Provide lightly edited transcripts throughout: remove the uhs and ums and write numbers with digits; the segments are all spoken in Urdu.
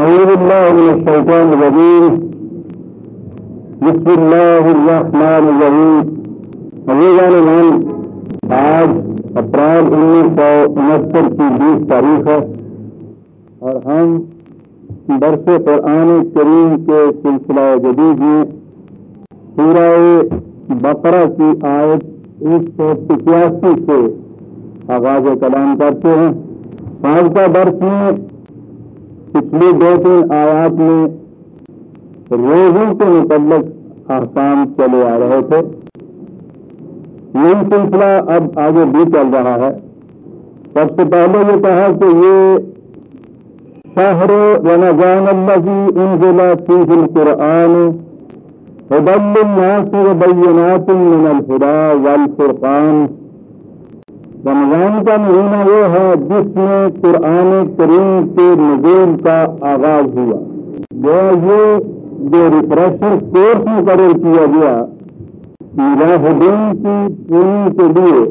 أعوذ بالله من الشيطان الرجيم. بسم الله الرحمن الرحيم. عزیزان، آج اپریل 1969 کی 20 تاریخ ہے اور ہم درس قرآن کریم کے سلسلہ جدید میں سورہ بقرہ کی آیت 185 سے آغاز کلام کرتے ہیں. آج کا درس میں پچھلی 2-3 آیات میں روزوں کے متعلق احکام چلے آ رہے تھے. یہ سلسلہ اب آگے بھی چل رہا ہے. سب سے پہلے یہ کہا کہ یہ شہر رمضان الذی انزل فیہ القرآن ھدی للناس وبینات من الہدی والفرقان. رمضان کا مہینہ وہ ہے جس میں قرآن کریم کے نزول کا آغاز ہوا. یہ جو ریفریشر کورس مقرر کیا گیا مجاہدین کی ٹریننگ کے لیے،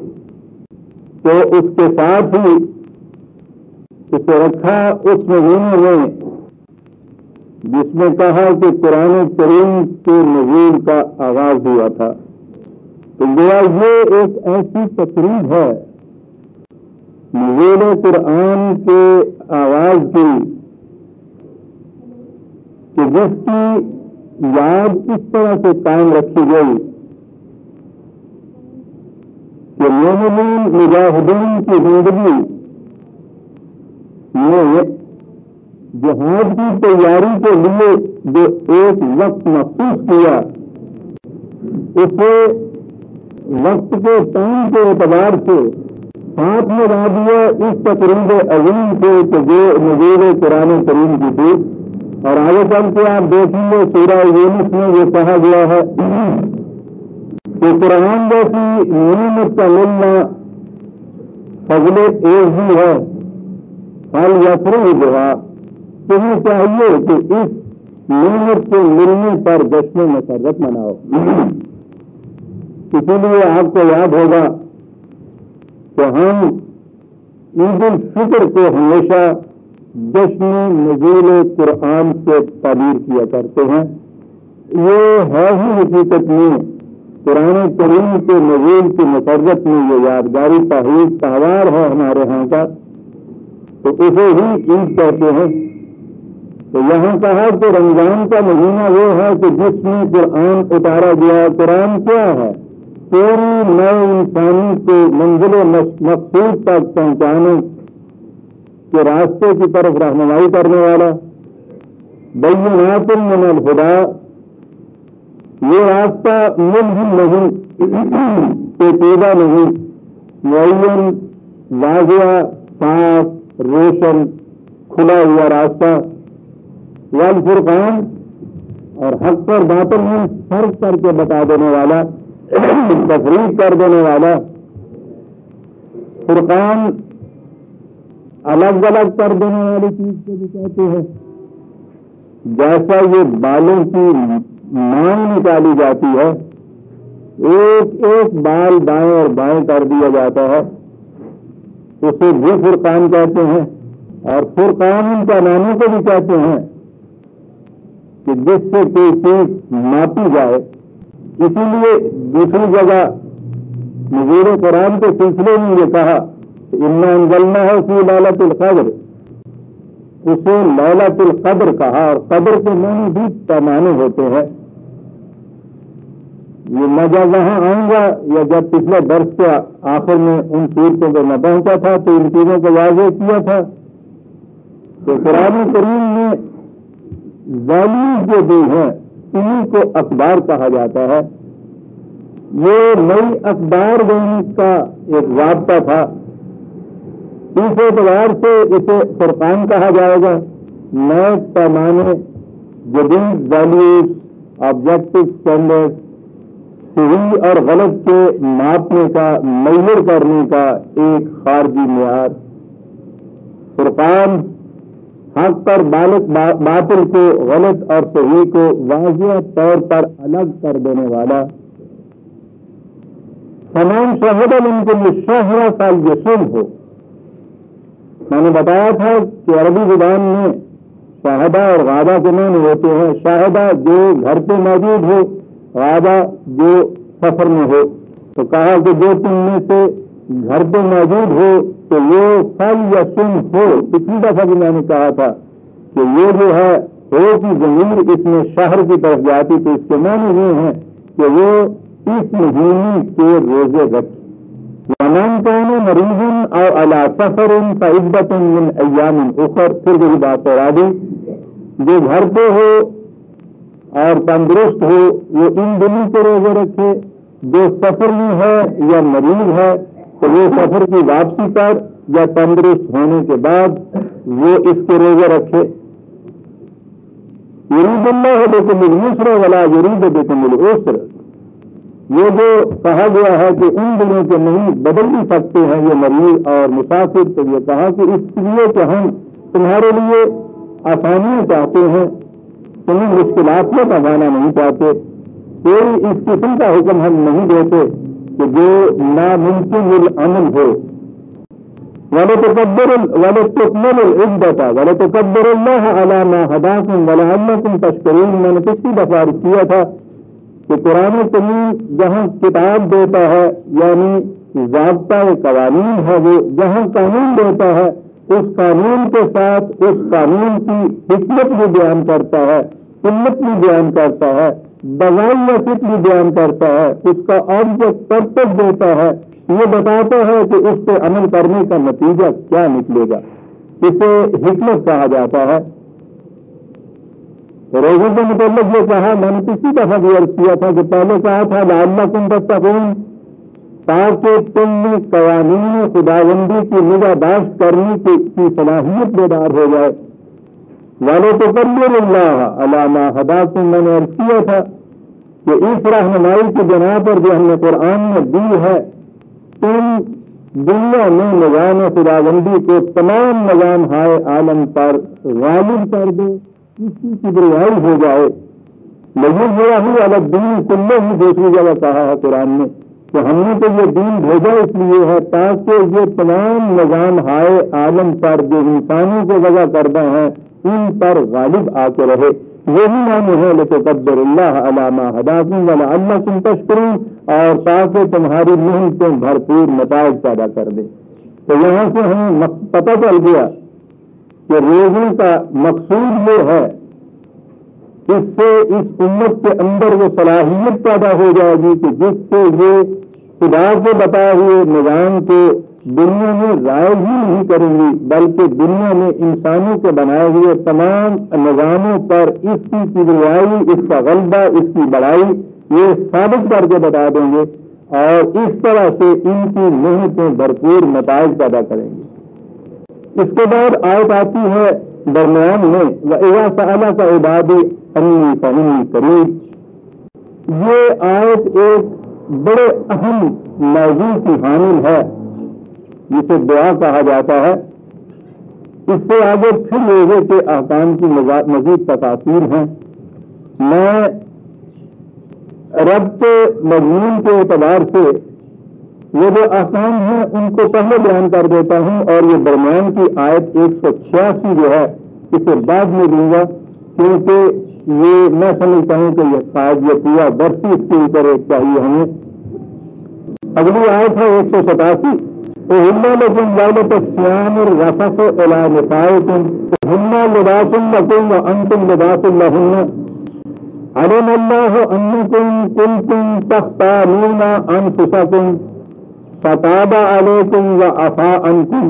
تو اس کے ساتھ ہی اسے رکھا اس مہینے میں جس میں کہا کہ قرآن کریم کے نزول کا آغاز ہوا تھا. تو گویا یہ ایک ایسی تقریب ہے نزول قرآن کے آغاز کی کہ جس کی یاد اس طرح سے قائم رکھی گئی کہ مومنین مجاہدین کی زندگی میں جہاد کی تیاری کے لیے جو ایک وقت مخصوص کیا، اسے وقت کے ٹائم کے اعتبار سے ساتھ میں لا دیا اس تقریب عظیم سے کہ جو نزول قرآن کریم کی تھی. اور آگے چل کے آپ دیکھیں گے سورہ یونس میں یہ کہا گیا ہے کہ قرآن جیسی نعمت کا ملنا فضل ایزی ہے. حال یسرے جہاں تمہیں چاہیے کہ اس نعمت کے ملنے پر جشن مسرت مناؤ. اسی لیے آپ کو یاد ہوگا کہ ہم عید الفطر کو ہمیشہ جشن نزول قرآن سے تعبیر کیا کرتے ہیں. یہ ہے ہی حقیقت میں قرآن کریم کے نزول کی مسرت میں یہ یادگاری تہوار ہے ہمارے ہاں کا، تو اسے ہی عید کہتے ہیں. تو یہاں کہا کہ رمضان کا مہینہ وہ ہے کہ جس میں قرآن اتارا گیا. قرآن کیا ہے؟ پوری نئے انسانی کو منزل مقصود تک پہنچانے کے راستے کی طرف رہنمائی کرنے والا. بینات من الہدی، یہ راستہ ملزم نہیں، پیچیدہ نہیں، معین، واضح، صاف، روشن، کھلا ہوا راستہ. والفرقان، اور حق پر باطل میں فرق کر کے بتا دینے والا، تفریق کر دینے والا. فرقان الگ الگ کر دینے والی چیز کو بھی کہتے ہیں. جیسا یہ بالوں کی مانگ نکالی جاتی ہے، ایک ایک بال دائیں اور بائیں کر دیا جاتا ہے، اسے بھی فرقان کہتے ہیں. اور فرقان ان پیمانوں کو بھی کہتے ہیں کہ جس سے کوئی چیز ماپی جائے. اسی لیے دوسری جگہ نزول قرآن کے سلسلے میں یہ کہا انا انزلناہ فی لیلۃ القدر، اسے لیلۃ القدر کہا. اور قدر کے معنی بھی پیمانے ہوتے ہیں. یہ میں جب وہاں آؤں گا یا جب پچھلے درس کے آخر میں ان صورتوں کو نہ پہنچا تھا تو ان چیزوں کو واضح کیا تھا. تو قرآن کریم میں ویلیوز جو بھی ہیں انہیں کو اقدار کہا جاتا ہے. یہ نئی اقدار دینے کا ایک ضابطہ تھا. اس اعتبار سے اسے فرقان کہا جائے گا. نئے پیمانے، جدید ویلیوز، آبجیکٹو اسٹینڈرڈ، صحیح اور غلط کے ماپنے کا، میئر کرنے کا ایک خارجی معیار. فرقان حق پر باطل کو، غلط اور صحیح کو واضح طور پر الگ کر دینے والا. فمن شہد منکم الشہر فلیصمہ، میں نے بتایا تھا کہ عربی زبان میں شاہدہ اور غابہ کے معنی ہوتے ہیں شاہدہ جو گھر پہ موجود ہو، غابہ جو سفر میں ہو. تو کہا کہ جو تم میں سے گھر پہ موجود ہو تو وہ فل یا سن ہو. پچھلی دفعہ بھی میں نے کہا تھا کہ یہ جو ہے ہو کی ضمیر اس میں شہر کی طرف جاتی، تو اس کے معنی یہ ہیں کہ وہ اس مہینے کے روزے رکھے. ومن كان مريضا او على سفر فعدة من ايام اخر. پھر وہی بات اور آگئی، جو گھر پہ ہو اور تندرست ہو وہ ان دنوں کے روزے رکھے، جو سفر میں ہے یا مریض ہے تو وہ سفر کی واپسی پر یا تندرست ہونے کے بعد وہ اس کے روزے رکھے. یرید اللہ بکم اليسر ولا یرید بکم العسر. یہ جو کہا گیا ہے کہ ان دنوں کے نہیں بدل بھی سکتے ہیں یہ مریض اور مسافر، تو یہ کہا کہ اس لیے کہ ہم تمہارے لیے آسانیاں چاہتے ہیں، تمہیں مشکلات میں پہنچانا نہیں چاہتے. کوئی اس قسم کا حکم ہم نہیں دیتے کہ جو ناممکن العمل ہو. وَلَتُكْمِلُ الْعِدَّةَ وَلَتُكَبِّرُ اللَّهَ عَلَى مَا هَدَاكُمْ وَلَعَلَّكُمْ تَشْكُرُونَ. میں نے پچھلی دفعہ عرض کیا تھا کہ قرآن کریم جہاں کتاب دیتا ہے یعنی ضابطہ قوانین ہے، وہ جہاں قانون دیتا ہے اس قانون کے ساتھ اس قانون کی حکمت بھی بیان کرتا ہے، علت بھی بیان کرتا ہے، بغائی وسط بھی بیان کرتا ہے، اس کا آبجیکٹ پرپس دیتا ہے، یہ بتاتا ہے کہ اس پہ عمل کرنے کا نتیجہ کیا نکلے گا. اسے حکمت کہا جاتا ہے. روزوں کے متعلق یہ کہا، میں نے پچھلی دفعہ بھی عرض کیا تھا کہ پہلے کہا تھا لعلکم تتقون، تاکہ تم میں قوانین خداوندی کی نگہداشت کرنے کی صلاحیت بیدار ہو جائے. وَلَتُكَبِّرُوا اللَّهَ عَلَى مَا هَدَاكُمْ. میں نے عرض کیا تھا کہ اس رہنمائی کی بنا پر جو ہم نے قرآن میں دی ہے، تم دنیا میں نظام خداوندی کو تمام نظام ہائے عالم پر غالب کر دو، اس کی کبریائی ہو جائے. لَيُظْهِرَهُ عَلَى الدِّينِ كُلِّهِ. دوسری جگہ کہا ہے قرآن میں کہ ہم نے تو یہ دین بھیجا اس لیے ہے تاکہ یہ تمام نظام ہائے عالم پر جو انسانوں کو وضع کردہ ہیں ان پر غالب آ کے رہے. یہی معنی ہے لِتُكَبِّرُوا اللَّهَ عَلَى مَا هَدَاكُمْ وَلَعَلَّكُمْ تَشْكُرُونَ، اور تاکہ تمہاری محنتیں بھرپور نتائج پیدا کر دے. تو یہاں سے ہمیں پتہ چل گیا کہ روزوں کا مقصود یہ ہے، اس سے اس امت کے اندر وہ صلاحیت پیدا ہو جائے گی کہ جس سے یہ خدا کے بتائے ہوئے نظام کو دنیا میں ظاہر ہی نہیں کریں گی، بلکہ دنیا میں انسانوں کے بنائے ہوئے تمام نظاموں پر اس کی کبریائی، اس کا غلبہ، اس کی بڑائی یہ ثابت کر کے بتا دیں گے، اور اس طرح سے ان کی محنتیں بھرپور نتائج پیدا کریں گے. اس کے بعد آیت آتی ہے درمیان میں وَإِذَا سَأَلَكَ عِبَادِي أَنِّي فَإِنِّي قَرِيبٌ. یہ آیت ایک بڑے اہم موضوع کی حامل ہے جسے دعا کہا جاتا ہے. اس سے آگے پھر روزے کے احکام کی مزید تفاصیر ہیں. میں رب کے مضمون کے اعتبار سے وہ جو احکام ہیں ان کو پہلے بیان کر دیتا ہوں، اور یہ درمیان کی آیت 186 جو ہے اسے بعد میں دوں گا، کیونکہ یہ میں سمجھتا ہوں کہ یہ شاید یہ پورا برسی اس کے اوپر ایک چاہیے ہمیں. اگلی آیت ہے 187. أُحِلَّ لَكُمْ لَيْلَةَ الصِّيَامِ الرَّفَثُ إِلَىٰ نِسَائِكُمْ هُنَّ لِبَاسٌ لَكُمْ وَأَنتُمْ لِبَاسٌ لَهُنَّ عَلِمَ اللَّهُ أَنَّكُمْ كُنتُمْ تَخْتَانُونَ أَنفُسَكُمْ فَتَابَ عَلَيْكُمْ وَعَفَا عَنكُمْ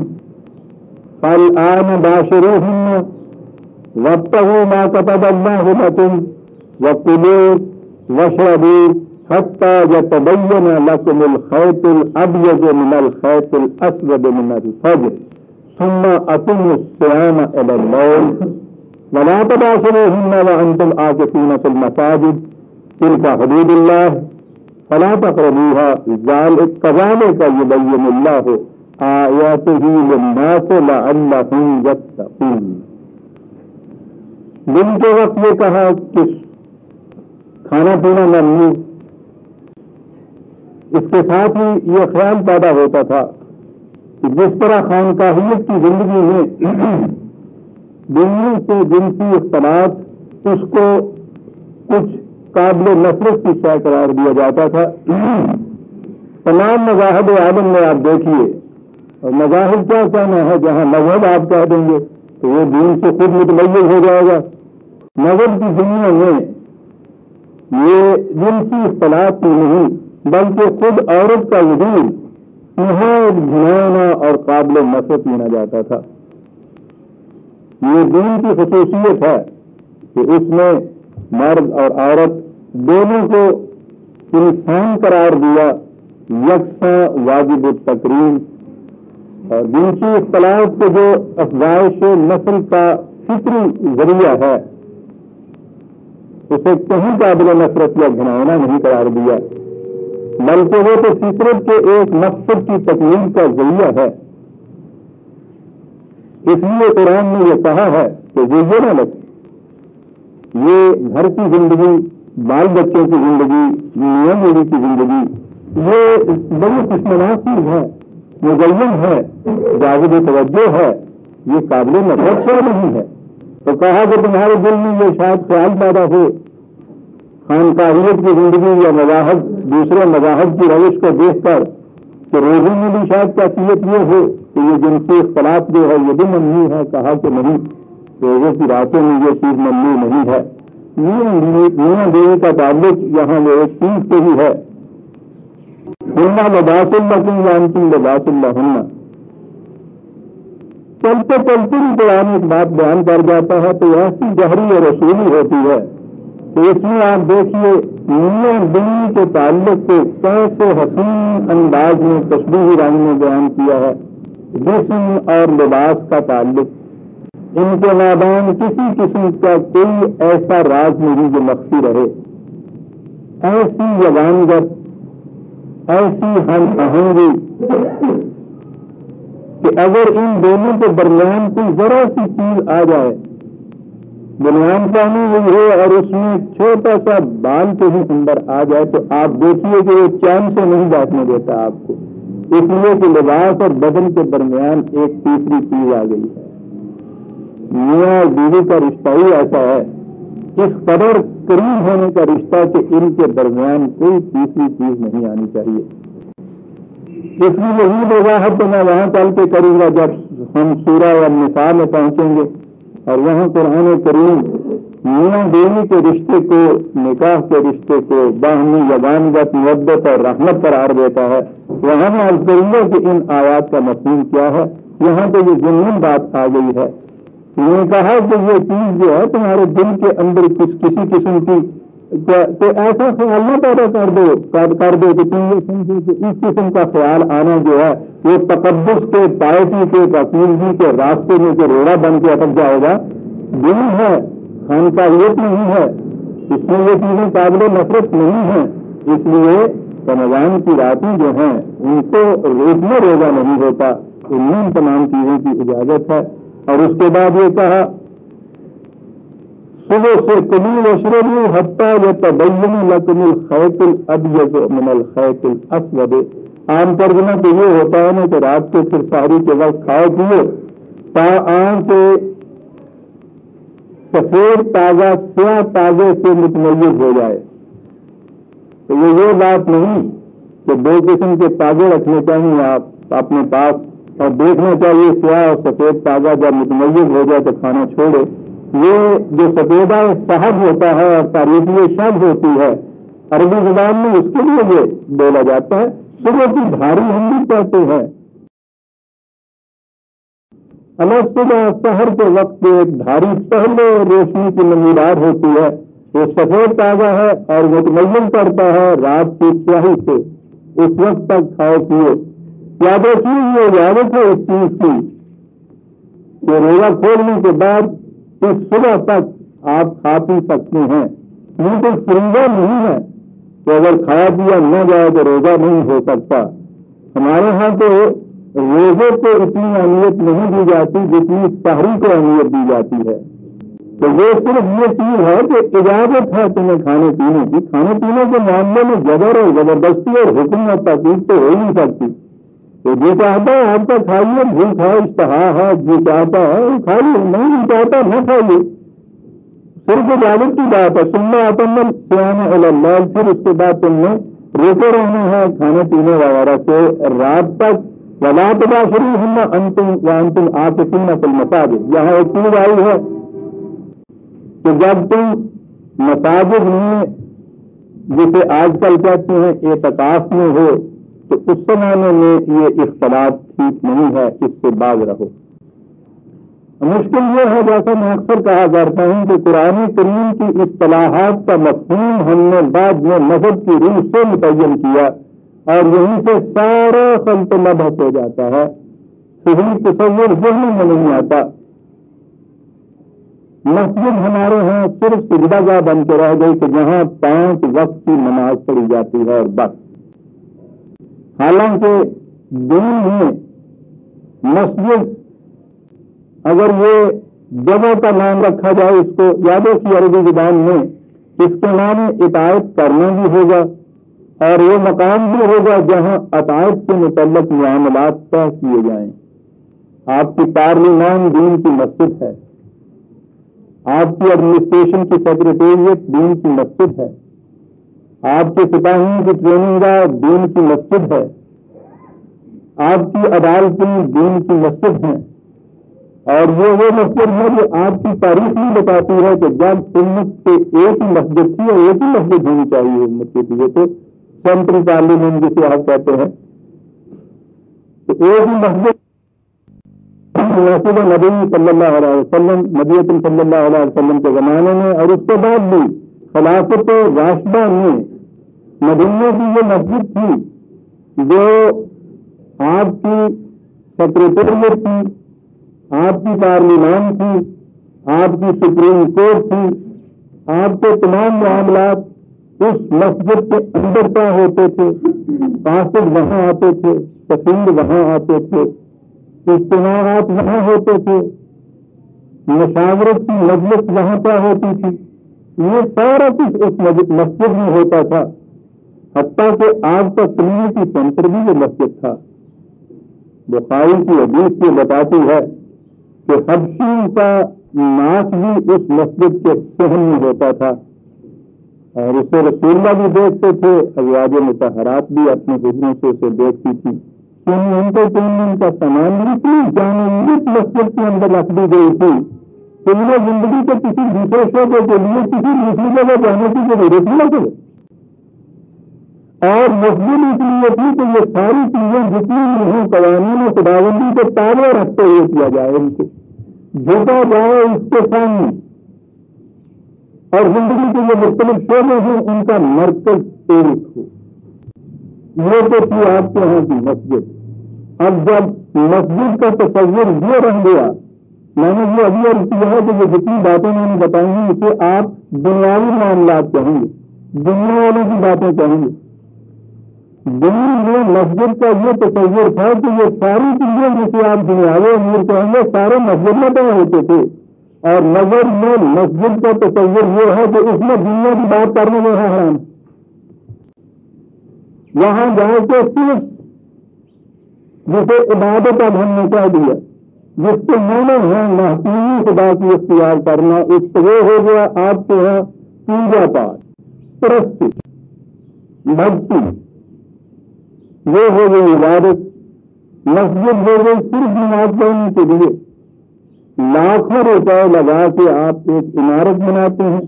فَالْآنَ بَاشِرُوهُنَّ وَابْتَغُوا مَا كَتَبَ اللَّهُ لَكُمْ وَكُلُوا وَاشْرَبُوا حتى يتبين لكم الخيط الأبيض من الخيط الأسود من الفجر ثم أتموا الصيام إلى الليل ولا تباشروهن وأنتم عاكفون في المساجد تلك حدود الله فلا تقربوها كذلك يبين الله آياته للناس لعلهم يتقون. دن کے وقت یہ کہا کہ کھانا پینا ممنوع. اس کے ساتھ ہی یہ خیال پیدا ہوتا تھا کہ جس طرح خانقاہیت کی زندگی میں بیوی سے جنسی اختلاط اس کو کچھ قابل نفرت کی شے قرار دیا جاتا تھا. تمام مذاہب عالم میں آپ دیکھیے، اور مذاہب کیا کہنا ہے، جہاں مذہب آپ کہہ دیں گے تو وہ دین سے خود متمیز ہو جائے گا. مذہب کی دنیا میں یہ جنسی اختلاط ہی نہیں بلکہ خود عورت کا وجود نہایت گھناؤنا اور قابل نفرت مانا جاتا تھا. یہ دین کی خصوصیت ہے کہ اس میں مرد اور عورت دونوں کو انسان قرار دیا، یکساں واجب التکریم. اور جنسی اختلاط کے جو افزائش نسل کا فطری ذریعہ ہے اسے کہیں قابل نفرت یا گھناؤنا نہیں قرار دیا، بلکہ وہ تو فطرت کے ایک مقصد کی تکمیل کا ذریعہ ہے. اس لیے قرآن نے یہ کہا ہے کہ یہ نہ لگ، یہ گھر کی زندگی، بال بچوں کی زندگی، میاں بیوی کی زندگی، یہ بڑی خوشنما چیز ہے، مزین ہے، جاذب توجہ ہے، یہ قابل نفرت سے نہیں ہے. تو کہا کہ تمہارے دل میں یہ شاید خیال پیدا ہو خانقاہیت کی زندگی یا مذاہب، دوسرے مذاہب کی روش کو دیکھ کر کہ روزوں میں بھی شاید کیفیت یہ ہو کہ یہ جنسی اختلاط جو ہے یہ بھی ممنوع ہے. کہا کہ نہیں، روزوں کی راتوں میں یہ چیز ممنوع نہیں ہے. میاں بیوی کا تعلق یہاں وہ ایک چیز سے ہی ہے. ہننا لباس لکم وانتم لباس لہن. چلتے چلتے بھی قرآن ایک بات بیان کر جاتا ہے تو ایسی گہری اور رسولی ہوتی ہے. تو اس میں آپ دیکھیے میاں بیوی کے تعلق کو کیسے حسین انداز میں تشبیہی رنگ میں بیان کیا ہے. جسم اور لباس کا تعلق، ان کے مابین کسی قسم کا کوئی ایسا راز نہیں جو مخفی رہے. ایسی یگانگت، ایسی ہم آہنگی کہ اگر ان دونوں کے درمیان کوئی ذرا سی چیز آ جائے، بنیاد پانی ہوئی ہو اور اس میں چھوٹا سا بال کے ہی اندر آ جائے تو آپ دیکھیے کہ وہ چین سے نہیں بیٹھنے دیتا آپ کو، اس لیے کہ لباس اور بدن کے درمیان ایک تیسری چیز آ گئی ہے. میاں اور بیوی کا رشتہ ہی ایسا ہے، اس قدر قریب ہونے کا رشتہ کہ ان کے درمیان کوئی تیسری چیز نہیں آنی چاہیے. اس میں یہی وضاحت تو میں وہاں چل کے کروں گا جب ہم سورہ النساء میں پہنچیں گے، اور وہاں قرآن کریم میاں بیوی کے رشتے کو، نکاح کے رشتے کو باہمی یگانگت، محبت اور رحمت قرار دیتا ہے. وہاں میں عرض کروں گا کہ ان آیات کا مفہوم کیا ہے. یہاں تو یہ ضمن بات آ گئی ہے. میں نے کہا کہ یہ چیز جو ہے تمہارے دل کے اندر کسی قسم کی تو ایسا خیال نہ پیدا کر دو کہ تم یہ سمجھو کہ اس قسم کا خیال آنا جو ہے وہ تقدس کے، پائٹی کے، پاکیزگی کے راستے میں جو روڑا بن کے اٹک جائے گا. دل ہے، خانقاہیت نہیں ہے، اس میں یہ چیزیں قابل نفرت نہیں ہیں. اس لیے رمضان کی راتیں جو ہیں ان کو روز میں روزہ نہیں ہوتا، ان میں ان تمام چیزوں کی اجازت ہے. اور اس کے بعد یہ کہا صبح سے کلوا واشربوا حتی یتبین لکم الخیط الابیض من الخیط الاسود. عام ترجمہ تو یہ ہوتا ہے نا کہ رات کو پھر سحری کے وقت کھاؤ پیو تا آن کے سفید تازہ سیاہ تازے سے متمیز ہو جائے. تو یہ بات نہیں کہ دو قسم کے تازے رکھنے چاہیے آپ اپنے پاس، اور دیکھنا چاہیے سیاہ اور سفید تازہ جب متمیز ہو جائے تو کھانا چھوڑے. یہ جو سفیدہ صحب ہوتا ہے اور تاریخی شب ہوتی ہے عربی زبان میں، اس کے لیے یہ بولا جاتا ہے. صبح کی بھاری ہم بھی کہتے ہیں. الگ صبح سحر کے وقت ایک بھاری پہلے روشنی کی نمودار ہوتی ہے، وہ سفید تازہ ہے اور متمین کرتا ہے رات کی سیاہی سے. اس وقت تک کھاؤ پیو. یاد رکھیے یہ اجازت ہے اس چیز کی کہ روزہ کھولنے کے بعد اس صبح تک آپ کھا پی سکتے ہیں. یہ تو فریضہ نہیں ہے کہ اگر کھایا پیا نہ جائے تو روزہ نہیں ہو سکتا. ہمارے ہاں تو روزے کو اتنی اہمیت نہیں دی جاتی جتنی سحری کو اہمیت دی جاتی ہے. تو یہ صرف یہ چیز ہے کہ اجازت ہے تمہیں کھانے پینے کی. کھانے پینے کے معاملے میں جبر اور زبردستی اور حکم اور تاکید تو ہو نہیں سکتی. تو جو چاہتا ہے آپ کا کھائیے، بھوک ہے، اشتہا ہے، جو چاہتا ہے وہ کھائیے، نہیں چاہتا نہ کھائیے، صرف اجازت کی بات ہے۔ سننا اتمل سیان اللہ، پھر اس کے بعد تم نے روکے رہنا ہے کھانے پینے وغیرہ سے رات تک۔ ولا تباشروہن وانتم عاکفون فی المساجد، یہاں ایک چیز آئی ہے کہ جب تم مساجد میں جسے آج کل کہتے ہیں اعتکاف میں ہو تو اس زمانے میں یہ اختلاط ٹھیک نہیں ہے، اس سے باز رہو۔ مشکل یہ ہے، جیسا میں اکثر کہا کرتا ہوں کہ قرآن کریم کی اصطلاحات کا مفہوم ہم نے بعد میں مذہب کی روح سے متعین کیا اور یہیں سے سارا خلط مبحث ہو جاتا ہے، صحیح تصور ذہن میں نہیں آتا۔ مسجد ہمارے ہاں صرف سجدہ گاہ بن کے رہ گئی کہ جہاں 5 وقت کی نماز پڑھی جاتی ہے اور بس۔ حالانکہ دین میں مسجد اگر یہ جگہ کا نام رکھا جائے، اس کو یادوں کی عربی زبان میں اس کے نام اطاعت کرنا بھی ہوگا اور وہ مقام بھی ہوگا جہاں اطاعت کے متعلق معاملات طے کیے جائیں۔ آپ کی پارلیمان دین کی مسجد ہے، آپ کی ایڈمنسٹریشن کی سیکرٹریٹ دین کی مسجد ہے، آپ کے سپاہیوں کی ٹریننگ گاہ دین کی مسجد ہے، آپ کی عدالتیں دین کی مسجد ہیں، اور یہ وہ مسجد ہے جو آپ کی تاریخ بھی بتاتی ہے کہ جب امت سے ایک ہی مسجد تھی اور ایک ہی مسجد ہونی چاہیے امت کے لیے، تو سینٹرل پارلیمنٹ جسے آپ کہتے ہیں، تو ایک ہی مسجد رسول نبی صلی اللہ علیہ وسلم، نبی صلی اللہ علیہ وسلم کے زمانے میں اور اس کے بعد بھی خلافت راشدہ میں مدینہ کی یہ مسجد تھی جو آپ کی سیکرٹریٹ تھی، آپ کی پارلیمان تھی، آپ کی سپریم کورٹ تھی، آپ کے تمام معاملات اس مسجد کے اندر طے ہوتے تھے، قاصد وہاں آتے تھے، سفیر وہاں آتے تھے، اجتماعات وہاں ہوتے تھے، مشاورت کی مجلس وہاں طے ہوتی تھی، یہ سارا کچھ اس مسجد میں ہوتا تھا، حتیٰ کہ آپ کا کمیونٹی سینٹر بھی یہ مسجد تھا۔ بخاری کی حدیث یہ بتاتی ہے کہ حبشی کا ناچ بھی اس مسجد کے صحن میں ہوتا تھا اور اسے رسول اللہ بھی دیکھتے تھے، ازواج مطہرات بھی اپنے حجروں سے اسے دیکھتی تھی۔ انٹرٹینمنٹ کا سامان بھی اتنی جامع مسجد کے اندر رکھ دی گئی تھی کہ انہیں زندگی کے کسی دوسرے شعبے کے لیے کسی دوسری جگہ جانے کی ضرورت نہیں لگے، اور مسجد اس لیے تھی کہ یہ ساری چیزیں جتنی بھی ہوں قوانین و خداوندی کے تابع رکھتے ہوئے کیا جائے، ان کو جھکا جائے اس کے سامنے، اور زندگی کے جو مختلف شعبے ہیں ان کا مرکز ایک ہو۔ یہ تو تھی آپ کے یہاں کی مسجد۔ اب جب مسجد کا تصور یہ رہ گیا، میں نے یہ ابھی عرض کیا ہے کہ یہ جتنی باتیں میں نے بتائی ہیں اسے آپ دنیاوی معاملات کہیں گے، دنیا والوں کی باتیں کہیں گے۔ دین میں مسجد کا یہ تصور تھا کہ یہ ساری چیزیں جسے آپ دنیاوی امور کہیں گے سارے مسجد میں طے ہوتے تھے، اور نظر میں مسجد کا تصور یہ ہے کہ اس میں دنیا کی بات کرنے میں ہے حرام، وہاں جا کے صرف جسے عبادت اب ہم نے کہہ دیا، جس کے معنی ہے محکومی خدا کی اختیار کرنا، اس سے وہ ہو گیا آپ کے یہاں پوجا پاٹ، پرستی، بھکتی، وہ ہو گئی عبادت۔ مسجد ہو گئی صرف نماز پڑھنے کے لیے، لاکھوں روپئے لگا کے آپ ایک عمارت بناتے ہیں،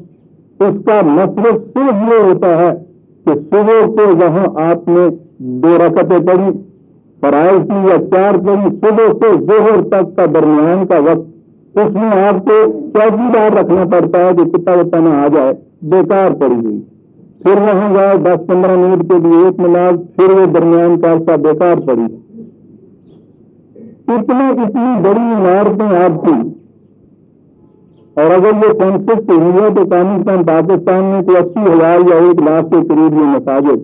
اس کا مصرف صرف یہ ہوتا ہے کہ صبح کو وہاں آپ نے 2 رکعتیں پڑھی، فرائض کی یا 4 پڑھی، صبح سے ظہر تک کا درمیان کا وقت اس میں آپ کو چوکیدار رکھنا پڑتا ہے کہ کتا وتا نہ آ جائے، بیکار پڑی ہوئی، پھر وہاں جائے 10-15 منٹ کے لیے ایک نماز، پھر وہ درمیان کا عرصہ بیکار پڑی۔ اتنی بڑی عمارتیں آپ کی، اور اگر یہ کنسپٹ ہوئی ہے تو کم از کم پاکستان میں کوئی 80,000 یا 1 لاکھ کے قریب یہ مساجد،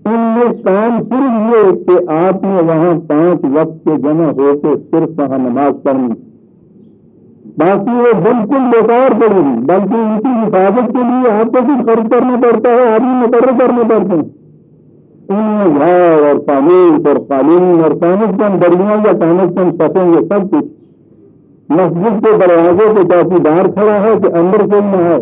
ان میں کام صرف یہ کہ آپ نے وہاں 5 وقت کے جمع ہو کے صرف وہاں نماز پڑھنی، باقی وہ بالکل بیکار پڑی ہوئی، بلکہ ان کی حفاظت کے لیے آپ کو کچھ خرچ کرنا پڑتا ہے، آدمی مقرر کرنے پڑتے ہیں، ان جھاڑ اور قانون اور قالین اور کانسٹن دریا یا کانسٹن سفیں یہ سب کچھ مسجد کے دروازے پہ چوکیدار کھڑا ہے کہ اندر کوئی نہ ہے.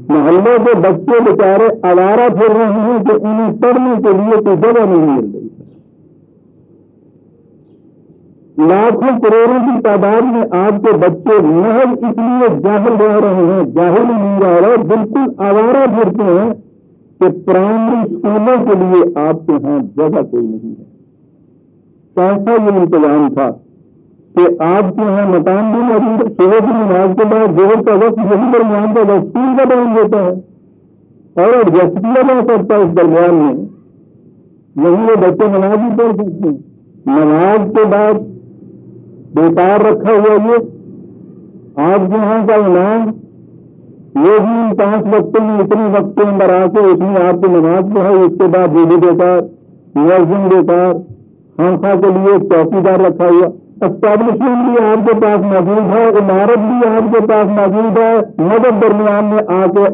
محلے کے بچے بیچارے آوارہ پھر رہے ہیں کہ انہیں پڑھنے کے لیے کوئی جگہ نہیں مل رہی. لاکھوں کروڑوں کی تعداد میں آپ کے بچے محض اس لیے جاہل رہ رہے ہیں, جاہل نہیں رہ رہے, بالکل آوارہ پھرتے ہیں کہ پرائمری اسکولوں کے لیے آپ کے ہاں جگہ کوئی نہیں ہے. کیسا یہ انتظام تھا کہ آپ کے یہاں مکان بھی موجود, صبح کی نماز کے بعد ظہر کا وقت یہی درمیان کا وقت اسکول کا ٹائم دیتا ہے اور ایڈجسٹ کیا جا سکتا ہے اس درمیان میں, یہی وہ بچے نماز بھی پڑھ سکتے ہیں. نماز کے بعد بیکار رکھا ہوا یہ آپ کے یہاں کا انعام, یہ بھی ان 5 وقتوں میں اتنے وقت کے اندر آ کے اس میں آپ کی نماز پڑھائی, اس کے بعد یہ بھی بیکار, مؤذن بیکار, خانقاہ کے لیے چوکیدار رکھا ہوا, اسٹیبلشمنٹ بھی آپ کے پاس موجود ہے, عمارت بھی آپ کے پاس موجود ہے, مدد درمیان میں آ کے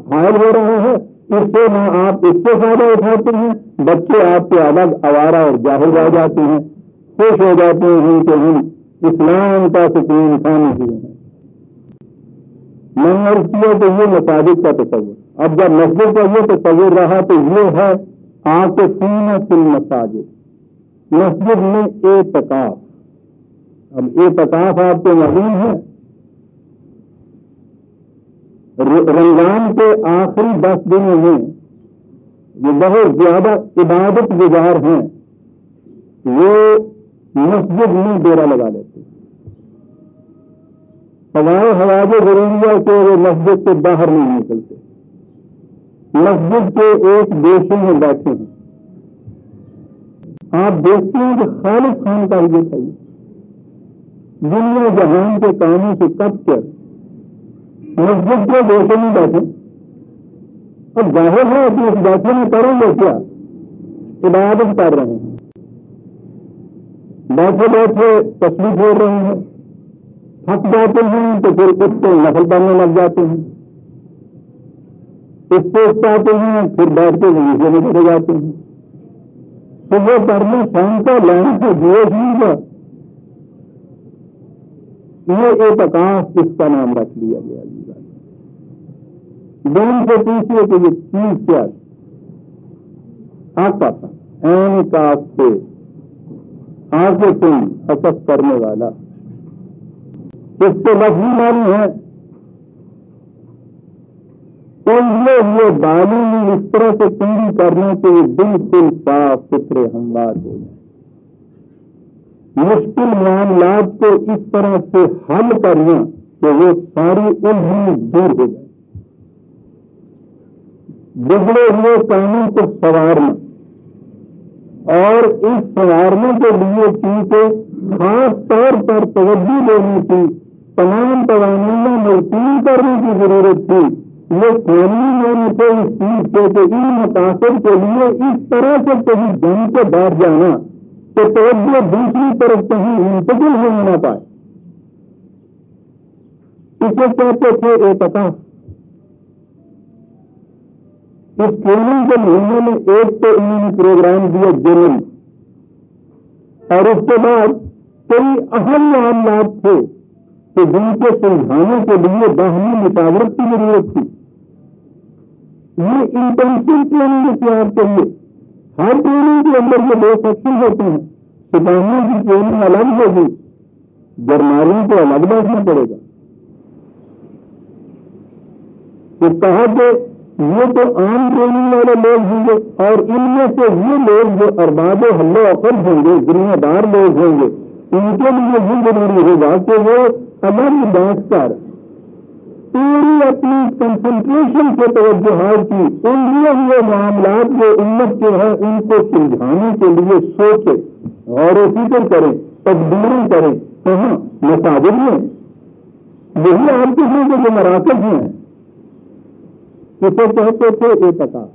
حائل ہو رہے ہیں. اس سے نہ آپ اس سے فائدہ اٹھاتے ہیں, بچے آپ کے الگ آوارہ اور جاہل رہ جاتے ہیں, خوش ہو جاتے ہیں کہ ہم اسلام کا سکون کھانے ہوئے ہیں. میں نے عرض کیا کہ یہ مساجد کا تصور. اب جب مسجد کا یہ تصور رہا تو یہ ہے عاکفون فی المساجد, مسجد میں اعتکاف. اب اعتکاف آپ کو معلوم ہے رمضان کے آخری 10 دنوں میں جو بہت زیادہ عبادت گزار ہیں وہ مسجد میں ڈیرا لگا لیتے ہیں, سوائے حواج ضروریہ سے وہ مسجد سے باہر نہیں نکلتے, مسجد کے ایک دیشے میں بیٹھے ہیں. آپ دیکھتے ہیں کہ خالص خان کا یہ تھا, دنیا جہان کے کاموں سے کٹ کر مسجد کے دیشے میں بیٹھے. اب ظاہر ہے کہ اس بیٹھے میں کریں گے کیا, عبادت کر رہے ہیں, بیٹھے بیٹھے تسبیح چھوڑ رہے ہیں, تھک جاتے ہیں تو پھر اٹھ کے نفل پڑھنے لگ جاتے ہیں, اس سے اٹھاتے ہیں پھر بیٹھ کے وظیفے میں چلے جاتے ہیں. صبح پڑھنے شام کا لانا ہے جوش نہیں کا, یہ اعتکاف اس کا نام رکھ لیا گیا. دین سے پوچھئے کہ یہ چیز کیا آتا تھا, این کاف سے آگے تم حسب کرنے والا, اس سے لفظی معلوم ہے یہ بالی میں اس طرح سے کنڈی کرنے کے لیے بالکل صاف ستھرے ہموار ہو جائیں, مشکل معاملات کو اس طرح سے حل کرنا کہ وہ ساری الجھن دور ہو جائے, بگڑے ہوئے کاموں کو سنوارنا, اور اس سنوارنے کے لیے چونکہ خاص طور پر توجہ دینے کی تمام توانائیاں مرتب کرنے کی ضرورت تھی. یہ قانون میں سے اس چیز کے کہ ان مقاصد کے لیے اس طرح سے کہیں جم کے بیٹھ جانا کہ توجہ دوسری طرف کہیں منتقل ہو نہ پائے, اسے کہتے تھے اعتکاف. اس ٹریننگ کے مہینے میں ایک تو انہوں نے پروگرام دیا جنرل, اور اس کے بعد کئی اہم معاملات تھے کہ جن کو سلجھانے کے لیے باہمی مشاورت کی ضرورت تھی. یہ انٹینسو ٹریننگ اختیار کریے. ہر ٹریننگ کے اندر یہ 2 سیکشن ہوتے ہیں, سپاہیوں کی ٹریننگ الگ ہوگی, جرنیلوں کو الگ بیٹھنا پڑے گا. تو کہا کہ یہ تو عام ٹریننگ والے لوگ ہوں گے, اور ان میں سے یہ لوگ جو ارباب حل و عقل ہوں گے, ذمہ دار لوگ ہوں گے, ان کے لیے یہ ضروری ہوگا کہ وہ الگ بیٹھ کر پوری اپنی کنسنٹریشن سے توجہ کی ان لیے ہوئے معاملات جو امت کے ہیں ان کو سلجھانے کے لیے سوچے, غور و فکر کریں, تدبیریں کریں. کہاں مساجد میں, یہی آپ کے لیے جو مراکز ہیں اسے کہتے تھے اعتکاف.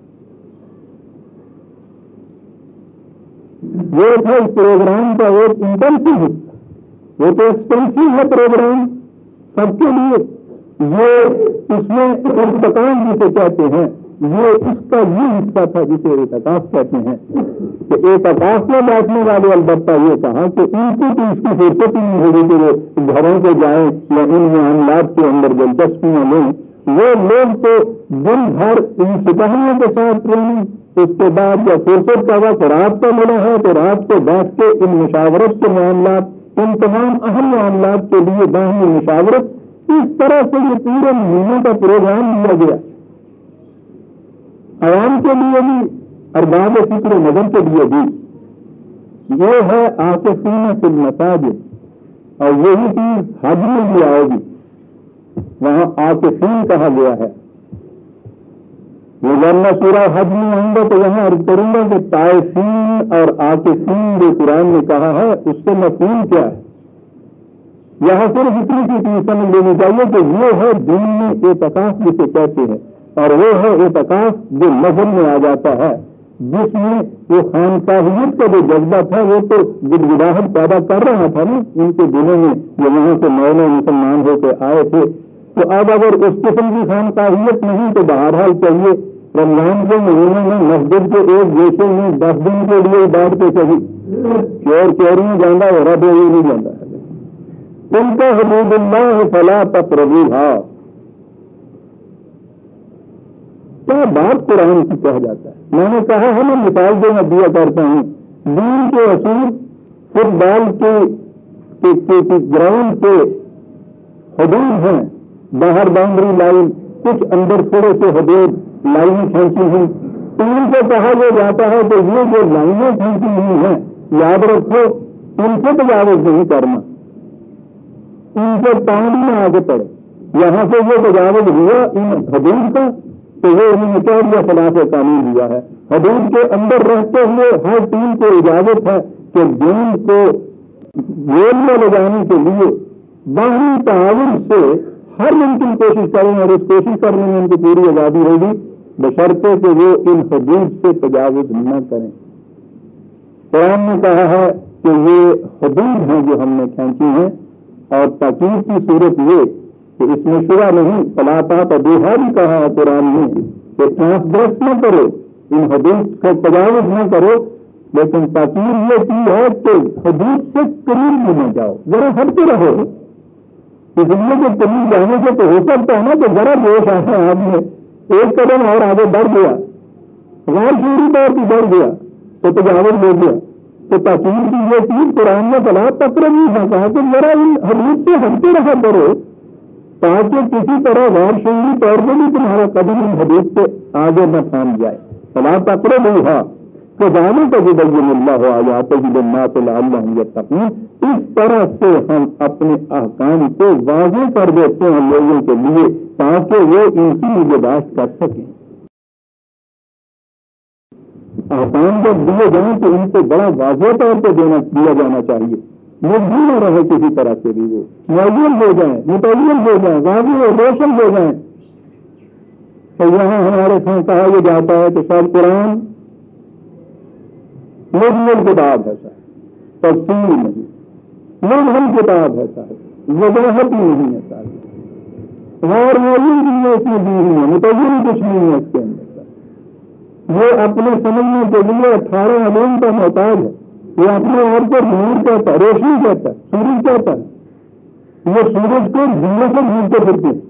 وہ تھا اس پروگرام کا ایک انٹینسو حصہ. وہ تو ایکسپینسو ہے پروگرام سب کے لیے. یہ اس میں ارتکام جسے کہتے ہیں یہ اس کا یہ حصہ تھا جسے اعتکاف کہتے ہیں کہ اعتکاف میں بیٹھنے والے البتہ یہ کہا کہ ان کو تو اس کی فرصت ہی نہیں ہوگی کہ وہ گھروں کو جائیں یا ان معاملات کے اندر دلچسپیاں لیں. وہ لوگ تو دن بھر ان سپاہیوں کے ساتھ رہیں, اس کے بعد یا فرصت کا وقت رات کو ملا ہے تو رات کو بیٹھ کے ان مشاورت کے معاملات, ان تمام اہم معاملات کے لیے باہمی مشاورت, اس طرح سے یہ پورے مہینے کا پروگرام دیا گیا. عوام کے لیے بھی, ارباب فکر و نظر کے لیے بھی. یہ ہے عاکفین فی المساجد, اور یہی چیز حج میں بھی آئے گی. وہاں عاکفین کہا گیا ہے. روزانہ سورہ حج میں آؤں گا تو وہاں عرض کروں گا کہ طائفین اور عاکفین جو قرآن نے کہا ہے اس سے مفہوم کیا ہے. یہاں صرف اتنی سی چیز سمجھ لینی چاہیے کہ وہ ہے دین میں اعتکاف جسے کہتے ہیں, اور وہ ہے اعتکاف جو نظر میں آ جاتا ہے, جس میں وہ خانقاہیت کا جو جذبہ تھا وہ تو گڑگڑاہٹ پیدا کر رہا تھا نا ان کے دلوں میں, جو وہاں سے نئے نئے مسلمان ہو کے آئے تھے. تو اب اگر اس قسم کی خانقاہیت نہیں تو بہرحال چاہیے رمضان کے مہینے میں مسجد کے ایک گوشے میں 10 دن کے لیے بیٹھ کے چاہیے چوریاں جانا ہو رہا تو یہ نہیں جانا ہے. ان کا حدود اللہ فلا تقربوها, کیا بات قرآن کی کہہ جاتا ہے. میں نے کہا ہے میں مثال جو میں دیا کرتا ہوں, دین کے اصول فٹ بال کے گراؤنڈ کے حدود ہیں, باہر باؤنڈری لائن, کچھ اندر تھوڑے سے حدود لائنیں کھینچی ہیں. ان سے کہا یہ جاتا ہے کہ یہ جو لائنیں کھینچی ہوئی ہیں یاد رکھو ان سے تجاوز نہیں کرنا, ان سے پانی میں آگے پڑے. یہاں سے یہ تجاوز ہوا ان حدود کا تو وہ انہوں نے کہہ دیا خلاف قانون دیا ہے. حدود کے اندر رہتے ہوئے ہر ٹیم کو اجازت ہے کہ گیند کو گول میں لے جانے کے لیے باہمی تعاون سے ہر ممکن کوشش کریں, اور اس کوشش کرنے میں ان کی پوری آزادی ہوگی بشرطے کہ وہ ان حدود سے تجاوز نہ کریں. قرآن نے کہا ہے کہ یہ حدود ہیں جو ہم نے کھینچی ہیں, اور تاکید کی صورت یہ کہ اس میں شبہ نہیں, طلاقات ابوہا بھی کہا ہے قرآن میں کہ ٹرانسگریس نہ کرو, ان حدود کا تجاوز نہ کرو, لیکن تاکید یہ کی ہے کہ حدود سے قریب بھی نہ جاؤ, ذرا ہٹتے رہو. اس لیے کہ قریب جانے سے تو ہو سکتا ہے نا کہ ذرا جوش آیا آدمی ایک قدم اور آگے بڑھ گیا, غیر شعوری طور پر بڑھ گیا تو تجاوز ہو گیا. تو تاکید کی یہ چیز قرآن میں طلاق تقرب نہیں کہا کہ ذرا ان حدود سے ہٹتے رہا کرو, تاکہ کسی طرح غیر شعوری طور پر بھی تمہارا قدم ان حدود سے آگے نہ پھام جائے. طلاق تقرب ہوا کہ جانے کا یبین اللہ آیاتہ للناس لعلہم یتقون. اس طرح سے ہم اپنے احکام کو واضح کر دیتے ہیں لوگوں کے لیے تاکہ وہ ان کی نگہداشت کر سکیں. احکام جب دیے جائیں تو ان کو بڑا واضح طور پہ دیا جانا چاہیے, مجبور نہ رہے کسی طرح سے بھی, وہ معین ہو جائیں, متعین ہو جائیں, واضح اور روشن ہو جائیں. تو یہاں ہمارے ساتھ کہا یہ جاتا ہے کہ سب قرآن مجمل کتاب ہے صاحب, تفصیل نہیں, مبہم کتاب ہے صاحب, وضاحت نہیں ہے صاحب, غیر معین بھی اس میں دی ہوئی ہے, متعین کچھ نہیں ہے اس کے اندر. وہ اپنے سمجھنے کے لیے 18 علوم کا محتاج ہے. وہ اپنے آپ کو نور کہتا ہے, روشنی کہتا ہے, سورج کہتا ہے. وہ سورج کو جملے سے ڈھونڈتے پھرتے ہیں.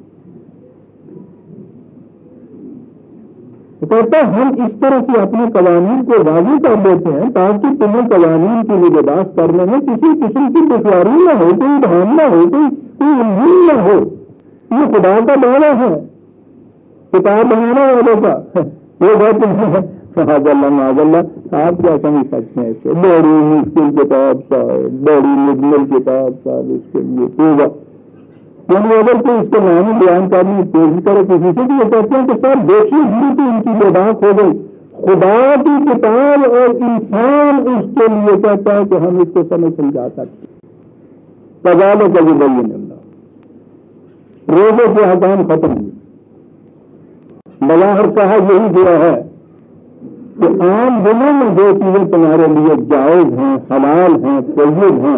کہتا ہے ہم اس طرح سے اپنے قوانین کو واضح کر دیتے ہیں تاکہ تمہیں قوانین کی نگہداشت کرنے میں کسی قسم کی دشواری نہ ہو, کوئی ابہام نہ ہو, کوئی الجھن نہ ہو. یہ خدا کا دعویٰ ہے کتاب بنانے والوں کا. وہ کہتے ہیں معاذ اللہ آپ کیا سمجھ سکتے ہیں اس کو, بڑی مشکل کتاب صاحب, بڑی مجمل کتاب صاحب, اس کے لیے ہوگا. یعنی اگر کوئی اس کو نام بیان کرنے کی کوشش کرے کسی سے تو یہ کہتے ہیں کہ سر دیکھیے تو ان کی جو بات ہو گئی, خدا کی کتاب اور انسان اس کے لیے کہتا ہے کہ ہم اس کو سمجھ سمجھا سکتے. تجالو کا یبین اللہ, روزے کے حکام ختم ہوئے. بظاہر کہا یہی گیا ہے کہ عام دنوں میں جو چیزیں تمہارے لیے جائز ہیں, حلال ہیں, طیب ہیں,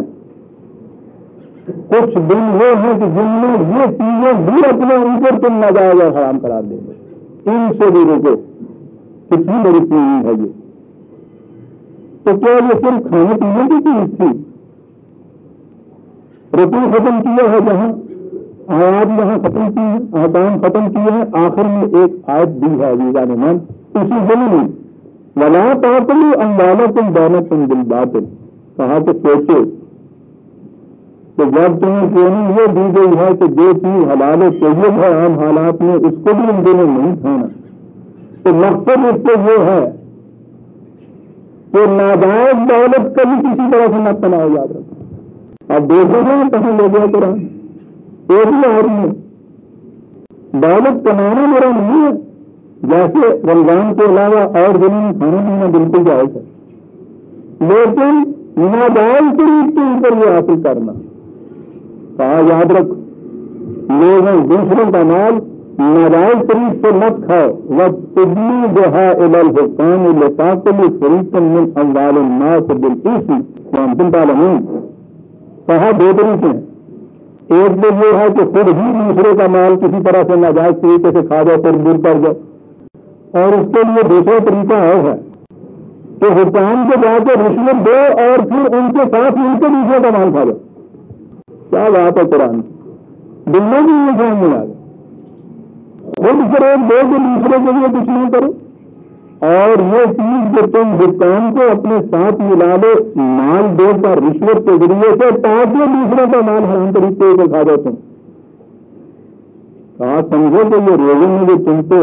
کچھ دن وہ ہیں کہ جن میں یہ چیزیں بھی اپنے اوپر تم ناجائز اور حرام قرار دیں گے. ان سے بھی رکو. کتنی بڑی چیز ہے یہ. تو کیا یہ صرف کھانے پینے کی چیز تھی؟ رکوع ختم کیا ہے جہاں، آیات یہاں ختم کی ہے، احکام ختم کیے ہیں، آخر میں ایک آیت دی ہے عزیزان من اسی ضمن ولا تاکلوا اموالکم بینکم بالباطل. کہا کہ سوچو کہ جب تمہیں ٹریننگ یہ دی گئی ہے کہ جو چیز حلال و طیب ہے عام حالات میں اس کو بھی ان دنوں نہیں کھانا، تو مقصد اس سے یہ ہے کہ ناجائز دولت کبھی کسی طرح سے مت بناؤ. یاد رکھو. اب دیکھو گے کہاں لے گیا قرآن. ایک ہی آدمی دولت کمانا میرا نہیں ہے. جیسے رمضان کے علاوہ اور دنوں میں کھانا پینا بالکل جائز ہے، لیکن ناجائز طریقے کے اوپر یہ حاصل کرنا. کہا یاد رکھ لوگوں دوسروں کا مال ناجائز طریق سے مت کھاؤ. وَتُبْلِغُهَا إِلَى الْحُكَامِ لِتَأْكُلُوا فَرِيقًا مِنْ أَمْوَالِ النَّاسِ بِالْإِثْمِ وَأَنْتُمْ تَعْلَمُونَ. کہا دو طریقے ہیں. ایک تو یہ ہے کہ خود ہی دوسرے کا مال کسی طرح سے ناجائز طریقے سے کھا جاؤ، پھر دور پڑ جاؤ. اور اس کے لیے دوسرا طریقہ اور ہے کہ حکام کو جا کے رشوت دو اور پھر ان کے ساتھ مل کے دوسرے کا مال کھا جاؤ. کیا بات ہے قرآن. دنیا بھی یہ سمجھ میں آ گیا. خود فریب دو کہ دوسرے کے لیے کچھ نہیں کرو، اور یہ چیز کہ تم حکام کو اپنے ساتھ ملا لو مال دو کر رشوت کے ذریعے سے تاکہ دوسروں کا مال حرام طریقے سے کھا جاؤ. تم کہا سمجھو کہ یہ روزے میں جو تم پہ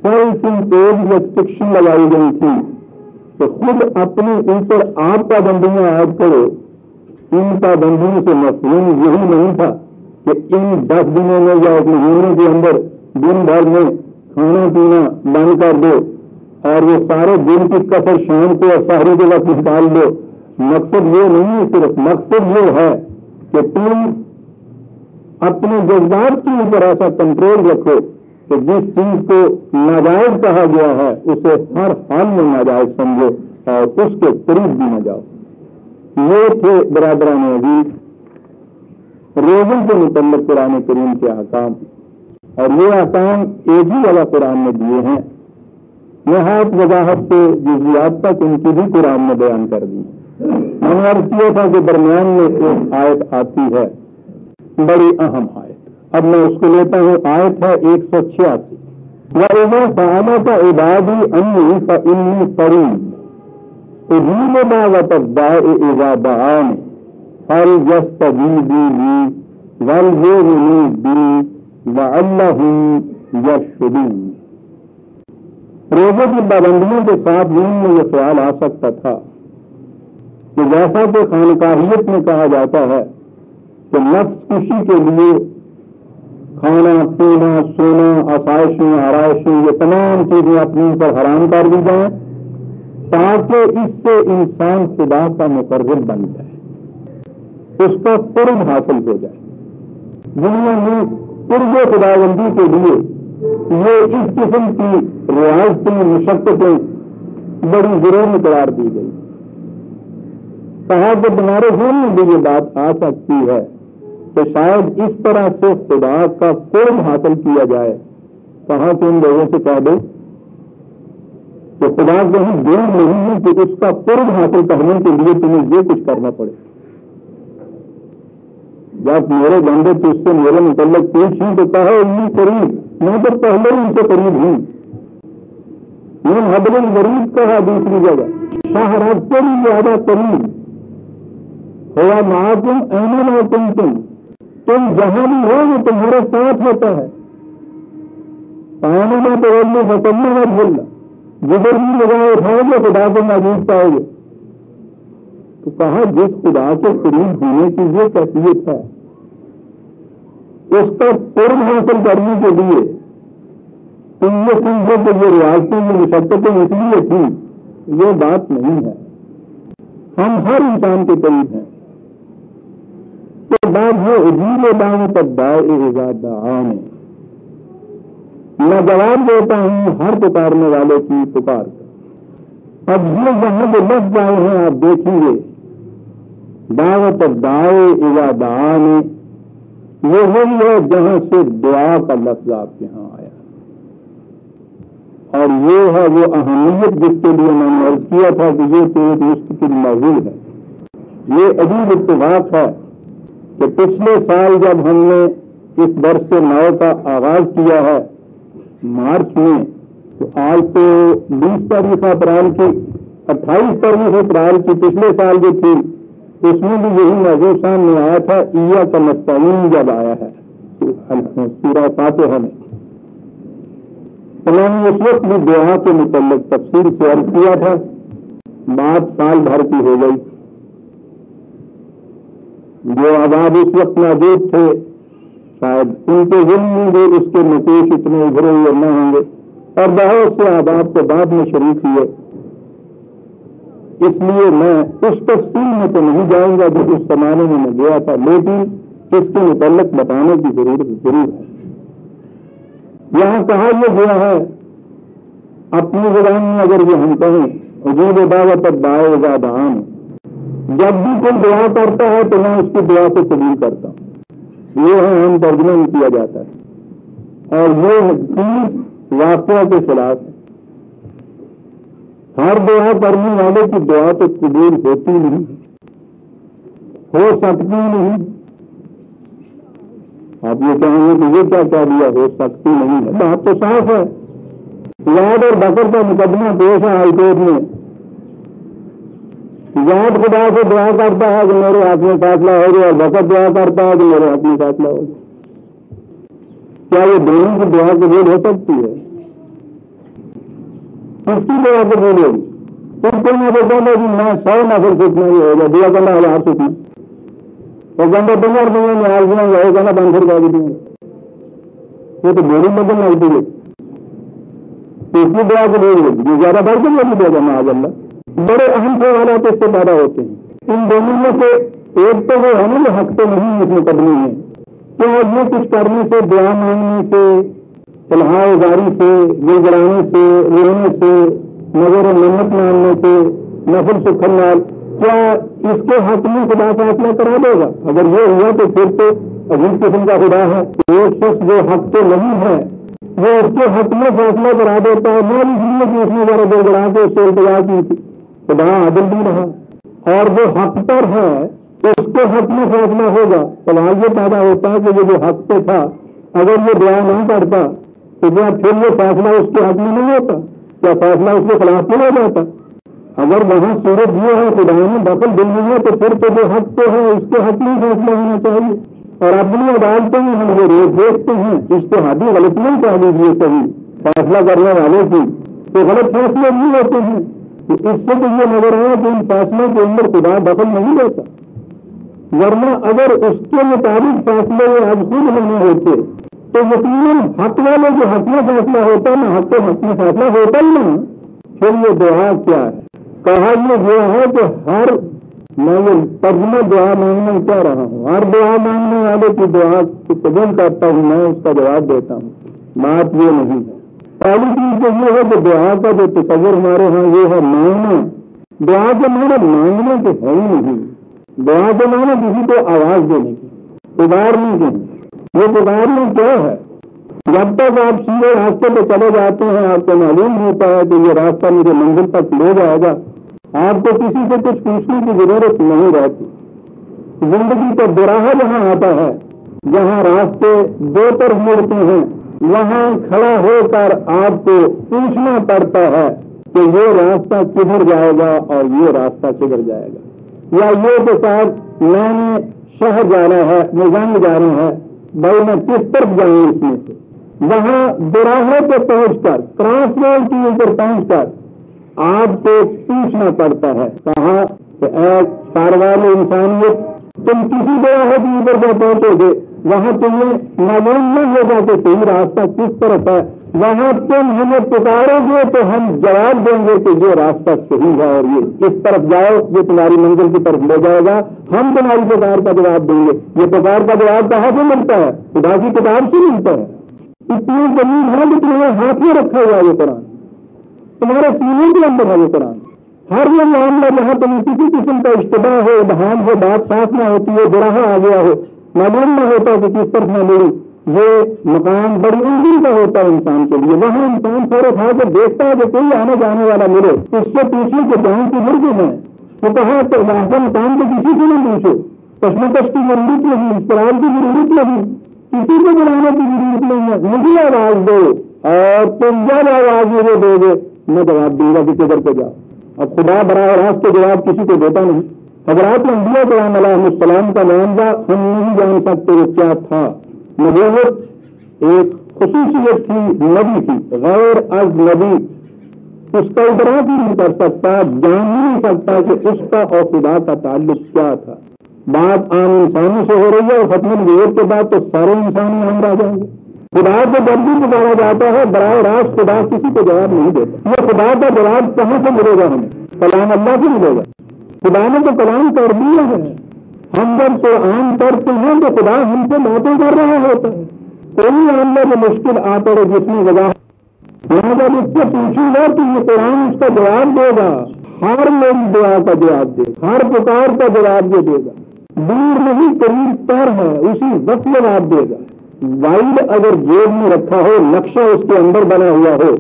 سیلف امپوزڈ ریسٹرکشن لگائی گئی تھی کہ خود اپنے اوپر آپ پابندیاں عائد کرو، ان پابندیوں سے مفہوم یہی نہیں تھا کہ ان 10 دنوں میں یا ایک مہینے کے اندر دن بھر میں کھانا پینا بند کر دو اور وہ سارے دن کی کثر شام کو اور سحری کے وقت نکال دو. مقصد یہ نہیں ہے. صرف مقصد یہ ہے کہ تم اپنے جذبات کے اوپر ایسا کنٹرول رکھو کہ جس چیز کو ناجائز کہا گیا ہے اسے ہر حال میں ناجائز سمجھو اور اس کے قریب بھی نہ جاؤ. یہ تھے برادران عزیز روزوں کے متعلق قرآن کریم کے احکام. اور یہ احکام ایک ہی والا قرآن میں دیے ہیں. نہایت وضاحت سے جزیات تک ان کی بھی قرآن نے بیان کر دی. میں نے عرض کیا تھا کہ درمیان میں ایک آیت آتی ہے بڑی اہم آیت. اب میں اس کو لیتا ہوں. آیت ہے 186. وَإِذَا سَأَلَكَ عِبَادِي عَنِّي فَإِنِّي قَرِيبٌ أُجِيبُ دَعْوَةَ الدَّاعِ إِذَا دَعَانِ فَلْيَسْتَجِيبُوا لِي وَلْيُؤْمِنُوا بِي لَعَلَّهُمْ يَرْشُدُونَ. روزے کی پابندیوں کے ساتھ ذہن میں یہ خیال آ سکتا تھا کہ جیسا کہ خانقاہیت میں کہا جاتا ہے کہ نفس کشی کے لیے کھانا پینا سونا آسائشیں آرائشیں یہ تمام چیزیں اپنے پر حرام کر دی جائیں تاکہ اس سے انسان خدا کا مقرب بن جائے، اس کا قرب حاصل ہو جائے. دنیا میں قرب خداوندی کے لیے یہ اس قسم کی رعایتیں مشقتیں بڑی ضروری قرار دی گئی. کہا کہ تمہارے ذہن میں بھی یہ بات آ سکتی ہے کہ شاید اس طرح سے خدا کا قرب حاصل کیا جائے. کہا کہ ان لوگوں سے کہہ دو کہ خدا کہیں دور نہیں ہے کہ اس کا قرب حاصل کرنے کے لیے تمہیں یہ کچھ کرنا پڑے. جب میرے بندے تو اس سے میرے متعلق پوچھیں تو کہو انی قریب، میں تو پہلے ان سے قریب ہوں. میں حبل الغریب کہا دوسری جگہ شاہراز سے بھی زیادہ قریب ہوا معاکم اینما کنتم. تم جہاں بھی ہو وہ تمہارے ساتھ ہوتا ہے. پانی میں تو فصلنا مت بھولنا، جدھر بھی لگائے اٹھاؤ گے خدا کو موجود پاؤ گے. تو کہا جس خدا کے قریب ہونے کی یہ کیفیت ہے اس کا قرب حاصل کرنے کے لیے تم یہ سمجھو کہ یہ ریاستیں یہ مشقتیں اس لیے تھیں، یہ بات نہیں ہے. ہم ہر انسان کے قریب ہیں. تو بات ہے عجیب دعوت الداعِ اذا دعان. میں جواب دیتا ہوں ہر پکارنے والے کی پکار کا. اب یہ جہاں جو لفظ آئے ہیں آپ دیکھیں گے دعوت الداعِ اذا دعان یہ وہی ہے جہاں سے دعا کا لفظ آپ کے ہاں آیا. اور یہ ہے وہ اہمیت جس کے لیے میں نے عرض کیا تھا کہ یہ تو ایک مستقل موضوع ہے. یہ عجیب اتفاق ہے کہ پچھلے سال جب ہم نے اس درس نو کا آغاز کیا ہے مارچ میں، تو آج تو 20 تاریخ اپریل کی 28 تاریخ اپریل کی پچھلے سال جو تھی اس میں بھی یہی موضوع سامنے آیا تھا. ایاک نستعین جب آیا ہے سورہ فاتحہ میں، تو میں نے اس وقت بھی دعا کے متعلق تفصیل سے عرض کیا تھا. بات سال بھر کی ہو گئی. جو عذاب اس وقت موجود تھے شاید ان کے ذہن میں بھی اس کے نقوش اتنے ابھرے ہوئے نہ ہوں گے، اور بہت سے عذاب کے بعد میں شریک ہوئے. اس لیے میں اس تفصیل میں تو نہیں جاؤں گا جو اس زمانے میں میں گیا تھا، لیکن اس کے متعلق بتانے کی ضرورت ضرور ہے. یہاں کہا یہ گیا ہے اپنی زبان میں، اگر یہ ہم کہیں عجیب دعوت الداعی اذا دعان، جب بھی کوئی دعا کرتا ہے تو میں اس کی دعا کو قبول کرتا ہوں. یہ ہے عام ترجمہ میں کیا جاتا ہے، اور یہ چیز واقعہ کے خلاف ہے. ہر دعا کرنے والے کی دعا تو قبول ہوتی نہیں، ہو سکتی نہیں. آپ یہ کہیں گے کہ یہ کیا کہہ دیا ہو سکتی نہیں ہے، بات تو صاف ہے. یاد اور بکر کا مقدمہ پیش ہے ہائی کورٹ میں. یاد خدا سے دعا کرتا ہے کہ میرے ہاتھ میں فیصلہ ہو جائے، اور بکر دعا کرتا ہے کہ میرے ہاتھ میں فیصلہ ہو جائے. کیا یہ دونوں کی دعا قبول ہو سکتی ہے؟ اس کی دعا قبول ہوگی. تم کوئی نہ کہتا کہ میں 100 نفر سیکھنا ہی ہوگا، دعا کرنا 1000 سیکھنا، وہ کہنا 15 روپئے میں آج دیں گے، وہ کہنا 500 روپئے دیں گے. یہ تو بڑی مدد لگتی ہے. اس کی دعا قبول ہوگی. جو زیادہ بڑھ کے لگی دے گا معاذ اللہ. بڑے اہم سوالات اس سے پیدا ہوتے ہیں. ان دونوں میں سے ایک تو وہ ہے نا جو حق تو نہیں اس مقدمے میں، کہ یہ کچھ کرنے سے، دعا مانگنے سے، الہا ازاری سے، دل گڑانے سے، رونے سے، نظر و منت ماننے سے، نفل سکھن نال، کیا اس کے حق میں خدا فیصلہ کرا دے گا؟ اگر یہ ہوا تو پھر تو عجیب قسم کا خدا ہے. وہ شخص جو حق تو نہیں ہے وہ اس کے حق میں فیصلہ کرا دیتا ہے. میں اس لیے کہ اس نے ذرا دل گڑا کے اس سے التجا کی تھی، خدا عدل بھی رہا. اور جو حق پر ہے اس کے حق میں فیصلہ ہوگا. سوال یہ پیدا ہوتا ہے کہ یہ جو حق پہ تھا اگر یہ دعا نہ کرتا تو کیا پھر یہ فیصلہ اس کے حق میں نہیں ہوتا؟ کیا فیصلہ اس کے خلاف نہیں ہو جاتا؟ اگر وہاں صورت یہ ہے خدا نے دخل دل ہے تو پھر تو جو حق پہ ہے اس کے حق میں فیصلہ ہونا چاہیے. اور اپنی عدالتوں میں ہم یہ روز دیکھتے ہیں اجتہادی غلطیاں کہہ لیجیے کبھی فیصلہ کرنے والے کی، تو غلط فیصلے نہیں ہوتے ہیں. اس سے تو یہ نظر آیا کہ ان فیصلوں کے اندر خدا دخل نہیں دیتا. ورنہ اگر اس کے مطابق فیصلے اب خود نہیں ہوتے تو یقیناً حق والے جو حق میں فیصلہ ہوتا ہے نا، حق میں فیصلہ ہوتا ہی نہیں. پھر یہ دعا کیا ہے؟ کہا یہ ہے کہ ہر، میں یہ ترجمہ دعا مانگنے میں کہہ رہا ہوں، ہر دعا مانگنے والے کی دعا کو قبول کرتا ہوں، میں اس کا جواب دیتا ہوں. بات یہ نہیں ہے. پہلی چیز تو یہ ہے کہ دعا کا جو تصور ہمارے ہاں یہ ہے مانگنا. دعا کے معنی مانگنے کے ہے ہی نہیں. دعا کے معنی کسی کو آواز دینے کی، پکارنے کی. یہ پکارنا کیا ہے؟ جب تک آپ سیدھے راستے پہ چلے جاتے ہیں آپ کو معلوم ہوتا ہے کہ یہ راستہ مجھے منزل تک لے جائے گا، آپ کو کسی سے کچھ پوچھنے کی ضرورت نہیں رہتی. زندگی کا دوراہا جہاں آتا ہے، جہاں راستے دو طرف مڑتے ہیں، وہاں کھڑا ہو کر آپ کو پوچھنا پڑتا ہے کہ یہ راستہ کدھر جائے گا اور یہ راستہ کدھر جائے گا. یا یہ کہ صاحب میں نے شہر جانا ہے، نظام جانا ہے، بھائی میں کس طرف جاؤں اس میں سے. وہاں دوراہے پہ پہنچ کر، کراس روڈ کے اوپر پہنچ کر آپ کو پوچھنا پڑتا ہے. کہا کہ اے کاروان انسانیت، تم کسی دوراہے کے اوپر جب پہنچو گے وہاں تمہیں معلوم نہیں ہوگا کہ صحیح راستہ کس طرف ہے. وہاں تم ہمیں پکارو گے تو ہم جواب دیں گے کہ یہ راستہ صحیح ہے اور یہ اس طرف جاؤ، یہ تمہاری منزل کی طرف لے جائے گا. ہم تمہاری پکار کا جواب دیں گے. یہ پکار کا جواب کہاں سے ملتا ہے؟ خدا کی کتاب سے ملتا ہے. اتنی زمین ہے کہ تمہارے ہاتھ میں رکھا ہوا یہ قرآن، تمہارے سینے کے اندر ہے یہ قرآن. ہر وہ معاملہ جہاں تمہیں کسی قسم کا اشتباہ ہو، ابہام ہو، بات صاف نہ ہوتی ہے، دوراہا آ گیا ہو، معلوم نہ ہوتا کہ کس طرف میں لڑوں، یہ مقام بڑی عمدگی کا ہوتا ہے انسان کے لیے. وہاں انسان تھوڑا کھا کے دیکھتا ہے کہ کوئی آنے جانے والا ملے تو اس سے پوچھے کہ جہاں کی مرغی ہے. وہ کہا کہ وہاں مقام کو کسی سے نہ پوچھو, کشمکش کی ضرورت نہیں, اضطراب کی ضرورت نہیں, کسی کو بلانے کی ضرورت نہیں ہے. مجھے آواز دو اور تم جب آواز مجھے دو گے میں جواب دوں گا کہ کدھر پہ جاؤ. اب خدا براہ راست کے جواب کسی کو دیتا نہیں. حضرات انبیاء کرام علیہ السلام کا معاملہ ہم نہیں جان سکتے وہ کیا تھا. نبوت ایک خصوصیت تھی نبی کی, غیر از نبی اس کا ادراک ہی نہیں کر سکتا, جان نہیں سکتا کہ اس کا اور خدا کا تعلق کیا تھا. بات عام انسانوں سے ہو رہی ہے اور ختم نبوت کے بعد تو سارے انسان عام آ جائیں گے. خدا کو جب بھی پکارا جاتا ہے براہ راست خدا کسی کو جواب نہیں دیتا. یہ خدا کا جواب کہاں سے ملے گا ہمیں؟ کلام اللہ سے ملے گا. خدا نے تو کلام کر دیا ہے. ہم جب قرآن پڑھتے ہیں تو خدا ہم سے باتیں کر رہا ہوتا ہے. کوئی معاملہ جو مشکل آ پڑے جس میں وجہ میں جب اس سے پوچھوں گا تو یہ قرآن اس کا جواب دے گا. ہر میری دعا کا جواب دے گا, ہر پکار کا جواب دے گا. دور نہیں قریب تر ہے, اسی وقت جواب دے گا. وائل اگر جیب میں رکھا ہو, نقشہ اس کے اندر بنا ہوا ہو,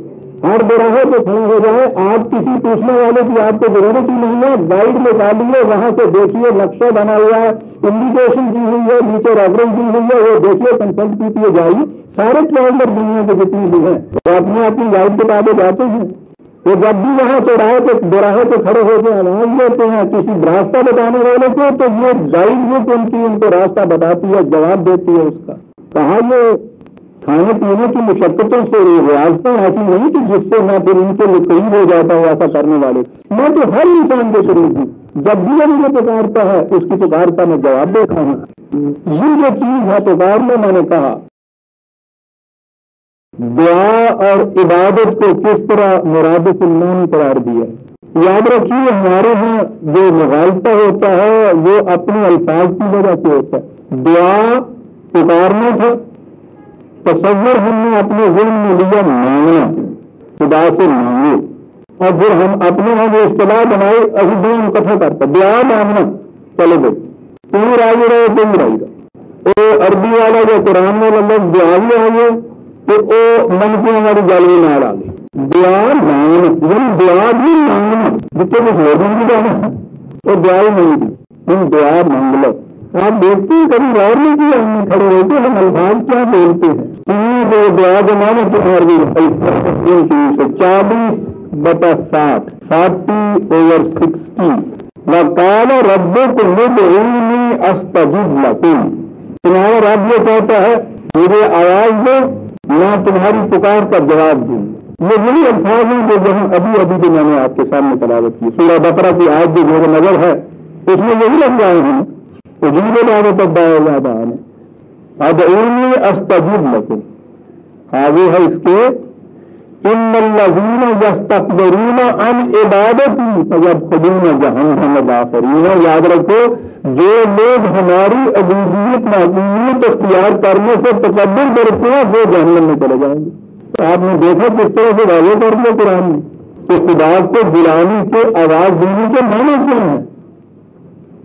ہر براہ پہ کھڑا ہو جائے, آپ کسی پوچھنے والے کی آپ کو ضرورت ہی نہیں ہے. گائیڈ نکالیے, وہاں سے دیکھیے نقشہ بنا ہوا ہے, انڈیکیشن دی ہوئی ہے, نیچے ریفرنس دی ہوئی ہے, وہ دیکھیے کنسلٹ کیجیے جائیے. سارے ٹریولر دنیا کے جتنی بھی ہیں وہ اپنی گائیڈ کتابیں جاتے ہیں. وہ جب بھی وہاں دوراہے پہ کھڑے ہو کے آواز لیتے ہیں کسی راستہ بتانے والے کو, تو یہ گائیڈ ان کو راستہ بتاتی ہے, جواب دیتی ہے اس کا. کہا یہ کھانے پینے کی مشقتوں سے ریاستیں ایسی نہیں کہ جس سے میں پھر ان کے لیے قریب ہو جاتا ہوں ایسا کرنے والے. میں تو ہر انسان کے قریب ہوں. جب بھی وہ مجھے پکارتا ہے اس کی پکار کا میں جواب دیتا ہوں. یہ جو چیز ہے پکار میں نے کہا دعا اور عبادت کو کس طرح مرادف اللہ قرار دیا. یاد رکھیے ہمارے ہاں جو مغالطہ ہوتا ہے وہ اپنے الفاظ کی وجہ سے ہوتا ہے. دعا پکارنا تھا, تصور ہم نے اپنے ذہن میں لیا مانگنا, خدا سے مانگے, اور پھر ہم اپنے ہاں جو اصطلاح بنائے ابھی دو اکٹھا کرتا دعا مانگنا. چلو بھائی تم راضی رہو تم راضی رہو. وہ عربی والا جو قرآن میں لفظ دعا بھی آئیے تو وہ من کی ہماری گل میں نہ ڈالے. دعا مانگنا یعنی دعا بھی مانگنا, جتنے کچھ لوگوں کی جانا وہ دعا ہی نہیں دی, تم دعا مانگ لو. آپ دیکھتے ہیں کبھی غور نہیں کیا ہم کھڑے ہوتے ہم الفاظ کیا بولتے ہیں. دعا کے معنی تو 40/60 40/60 وقال ربکم ادعونی استجب لکم. تمہارا رب یہ کہتا ہے مجھے آواز دو میں تمہاری پکار کا جواب دوں. یہ وہی الفاظ ہیں جو ابھی جو میں نے آپ کے سامنے تلاوت کی. سورہ بقرہ کی آیت جو میرے نظر ہے اس میں یہی لفظ آئے ہیں اجیب دعوت الداعی اذا دعان ادعونی استجب لکم. آگے ہے اس کے ان الذین یستکبرون عن عبادتی سیدخلون جہنم داخرین. یاد رکھو جو لوگ ہماری عبودیت معصومیت اختیار کرنے سے تکبر کرتے ہیں وہ جہنم میں چلے جائیں گے. آپ نے دیکھا کس طرح سے واضح کر دیا قرآن میں کہ خدا کو بلانے کے آواز دینے کے معنی کیا ہے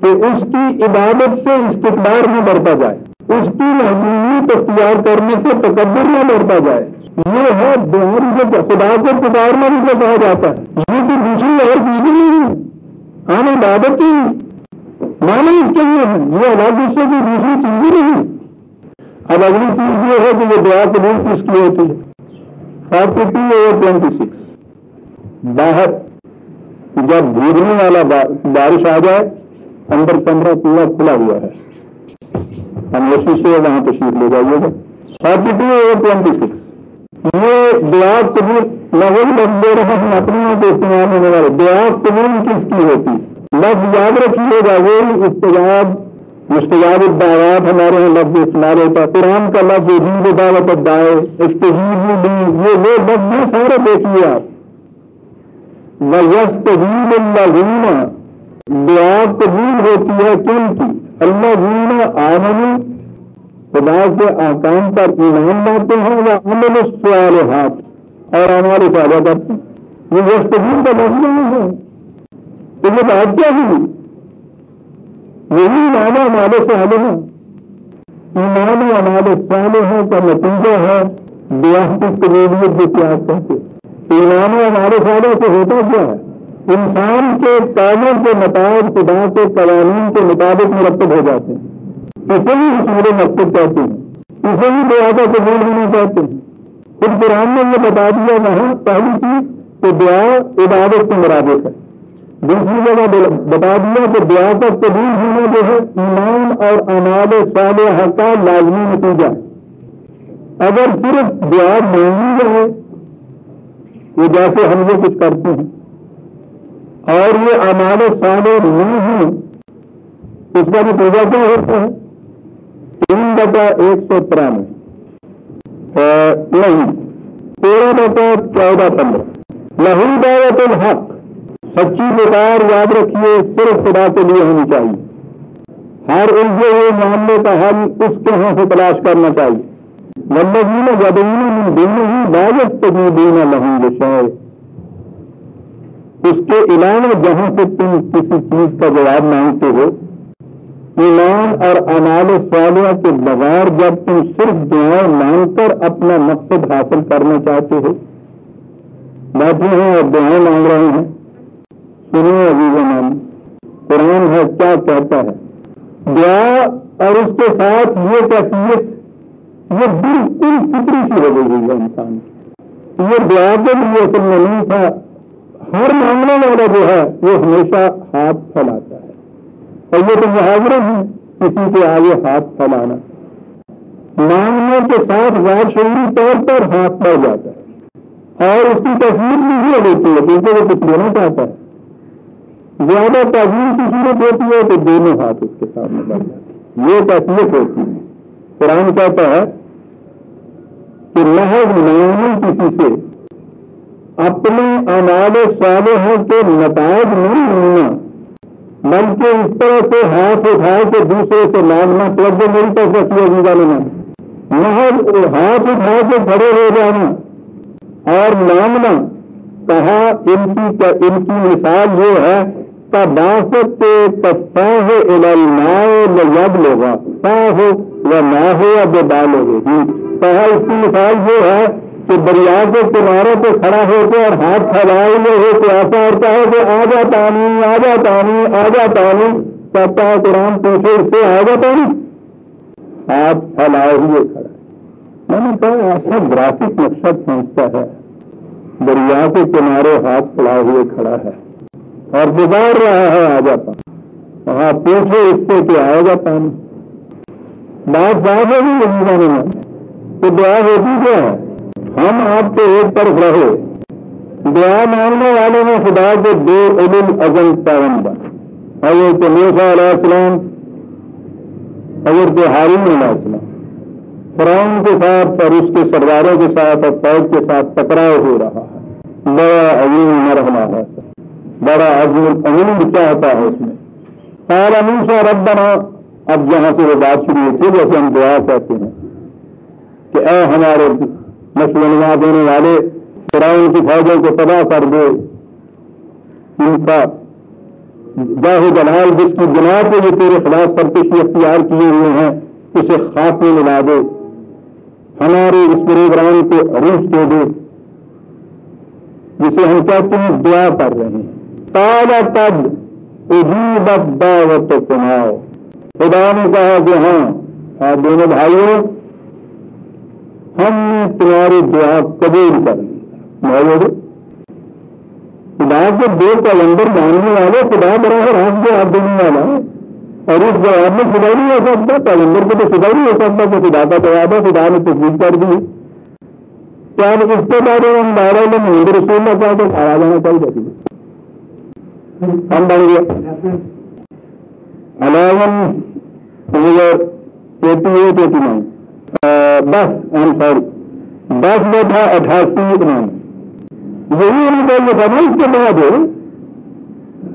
کہ اس کی عبادت سے استقبال نہ بڑھتا جائے, اس کی معصومیت اختیار کرنے سے تکبر نہ بڑھتا جائے. یہ ہے دعا خدا کو پکارنا بھی جو کہا جاتا ہے. یہ تو دوسری اور چیز نہیں ہے, ہم عبادت کی معنی اس کے لیے ہے, یہ الگ اس سے کوئی دوسری چیز ہی نہیں. اب اگلی چیز یہ ہے کہ یہ دعا قبول کس کی ہوتی ہے. 42/26 باہر جب بھیگنے والا بارش آ جائے اندر کمرہ پورا کھلا ہوا ہے, ہم اسی سے وہاں تشریف لے جائیے گا. 42/26 یہ دعا قبول لفظ دے رہے ہیں اپنے یہاں کو استعمال ہونے والے. دعا قبول کس کی ہوتی لفظ یاد رکھیے گا وہی مستجاب الدعوات ہمارے یہاں لفظ استعمال ہوتا ہے. قرآن کا لفظ اجیب دعوت الداعی استجیبوا لی, یہ وہ لفظ ہیں سارے دیکھیے آپ. وَيَسْتَجِيبُ الَّذِينَ دعا قبول ہوتی ہے کن کی الَّذِينَ آمَنُوا خدا کے احکام پر ایمان لاتے ہیں وَعَمِلُوا الصَّالِحَاتِ اور اعمال صالحہ کرتے ہیں. یہ یستجیب کا لفظ نہیں ہے, تو یہ بات کیا ہوئی یہی معنی ہمارے سے حل ہے. ایمان و اعمال صالحہ کا نتیجہ ہے دعا کی قبولیت جو کیا کہتے ہیں۔ ایمان و اعمال صالحہ سے ہوتا کیا ہے؟ انسان کے کاموں کے نتائج خدا کے قوانین کے مطابق مرتب ہو جاتے ہیں، اسے بھی حصول مقصد کہتے ہیں، اسے بھی دعا کا قبول ہونا کہتے ہیں۔ خود قرآن نے یہ بتا دیا وہاں پہلی چیز کہ دعا عبادت سے مرادف ہے، دوسری جگہ بتا دیا کہ دعا کا قبول ہونا جو ہے ایمان اور اعمال صالحہ کا لازمی نتیجہ ہے۔ اگر صرف دعا مانگی جائے وہ جیسے ہم یہ کچھ کرتے ہیں اور یہ اعمال صالح نہیں ہیں، اس کا نتیجہ کیا ہوتا ہے؟ 3/193 نہیں 13/14-15 لہو دعوت الحق، سچی پکار یاد رکھیے صرف خدا کے لیے ہونی چاہیے، ہر الجھے ہوئے معاملے کا حل اس کے ہاں سے تلاش کرنا چاہیے۔ والذین یدعون من دونہ لا یستجیبون لہم بشیء، اس کے علاوہ جہاں سے تم کسی چیز کا جواب مانگتے ہو، ایمان اور اعمال صالحہ کے بغیر جب تم صرف دعائیں مانگ کر اپنا مقصد حاصل کرنا چاہتے ہو، بیٹھے ہیں اور دعائیں مانگ رہے ہیں، سنیے عزیزان قرآن ہے کیا کہتا ہے۔ دعا اور اس کے ساتھ یہ کیفیت یہ بالکل فطری سی ہو گئی ہے انسان کی، یہ دعا کے لیے اصل میں نہیں تھا۔ ہر مانگنے والا جو ہے وہ ہمیشہ ہاتھ پھیلاتا ہے، اور یہ تو محاورے ہیں کسی کے آگے ہاتھ پھیلانا، مانگنے کے ساتھ غیر شعوری طور پر ہاتھ بڑھ جاتا ہے اور اس کی تصویر بھی یہ ہوتی ہے کیونکہ وہ کچھ لینا چاہتا ہے، زیادہ تعظیم کی صورت ہوتی ہے تو دونوں ہاتھ اس کے سامنے بڑھ جاتے ہیں، یہ کیفیت ہوتی ہے۔ قرآن کہتا ہے کہ محض مانگنے کسی سے اپنے اعمال صالحہ کے نتائج نہیں ملنا، بلکہ اس طرح سے ہاتھ اٹھا کے دوسرے سے مانگنا، توجہ میری طرف رکھیے عزیزان، محض ہاتھ اٹھا کے کھڑے ہو جانا اور مانگنا، کہا ان کی مثال یہ ہے تباسط تفاہ الی الماء لیبلغ فاہ وماہ ببالغہ، کہا اس کی مثال یہ ہے کہ دریا کے کنارے پہ کھڑا ہو کے اور ہاتھ پھیلائے ہوئے ہو کے ایسا ہوتا ہے کہ آ جا پانی آ جا پانی آ جا پانی، کہتا ہے قرآن پوچھے اس سے آ جا پانی، ہاتھ پھیلائے ہوئے کھڑا۔ میں نے کہا ایسا گرافک نقشہ کھینچتا ہے، دریا کے کنارے ہاتھ پھیلائے ہوئے کھڑا ہے اور گزار رہا ہے آ جا پانی، وہاں پوچھے اس سے کہ آئے گا پانی۔ بات بات ہوگی عزیزان میں تو دعا ہوتی کیا ہے؟ ہم آپ کے ایک طرف رہے، دعا مانگنے والے میں خدا کے دو اولو العزم پیغمبر، حضرت موسیٰ علیہ السلام، حضرت ہارون علیہ السلام، فرعون کے ساتھ اور اس کے سرداروں کے ساتھ اور فوج کے ساتھ ٹکراؤ ہو رہا ہے، بڑا عظیم مرحلہ ہے، بڑا عظیم چاہتا ہے اس میں۔ قال موسیٰ ربنا، اب جہاں سے وہ بات شروع ہوتی ہے جیسے ہم دعا کہتے ہیں کہ اے ہمارے مشورہ دینے والے، فرعون کی فوجوں کو تباہ کر دے، ان کا جاہ جلال جس کی بنا پہ یہ تیرے خلاف پرکشی اختیار کیے ہوئے ہیں اسے خاک میں ملا دے، ہمارے اس پروگرام کو عروج دے دے جسے ہم کہتے ہیں دعا کر رہے ہیں۔ قال قد اجیبت دعوتکما، خدا نے کہا کہ ہاں دونوں بھائیوں ہم نے تمہاری دعا قبول کر لی۔ خدا کے دو کیلنڈر ماننے والے خدا براہ راست جواب دینے والا ہے، اور اس جواب میں خدا نہیں ہو سکتا، کیلنڈر کو تو خدا نہیں ہو سکتا کہ خدا کا جواب ہے، خدا نے تصدیق کر دی۔ کیا اس کے بارے میں ہم دائرہ میں محمد رسول اللہ چاہتے آ جانا چاہیے ہم بن گیا 1188-89 10 میں تھا 88 یہی ان کا یہ تھا اس کے بعد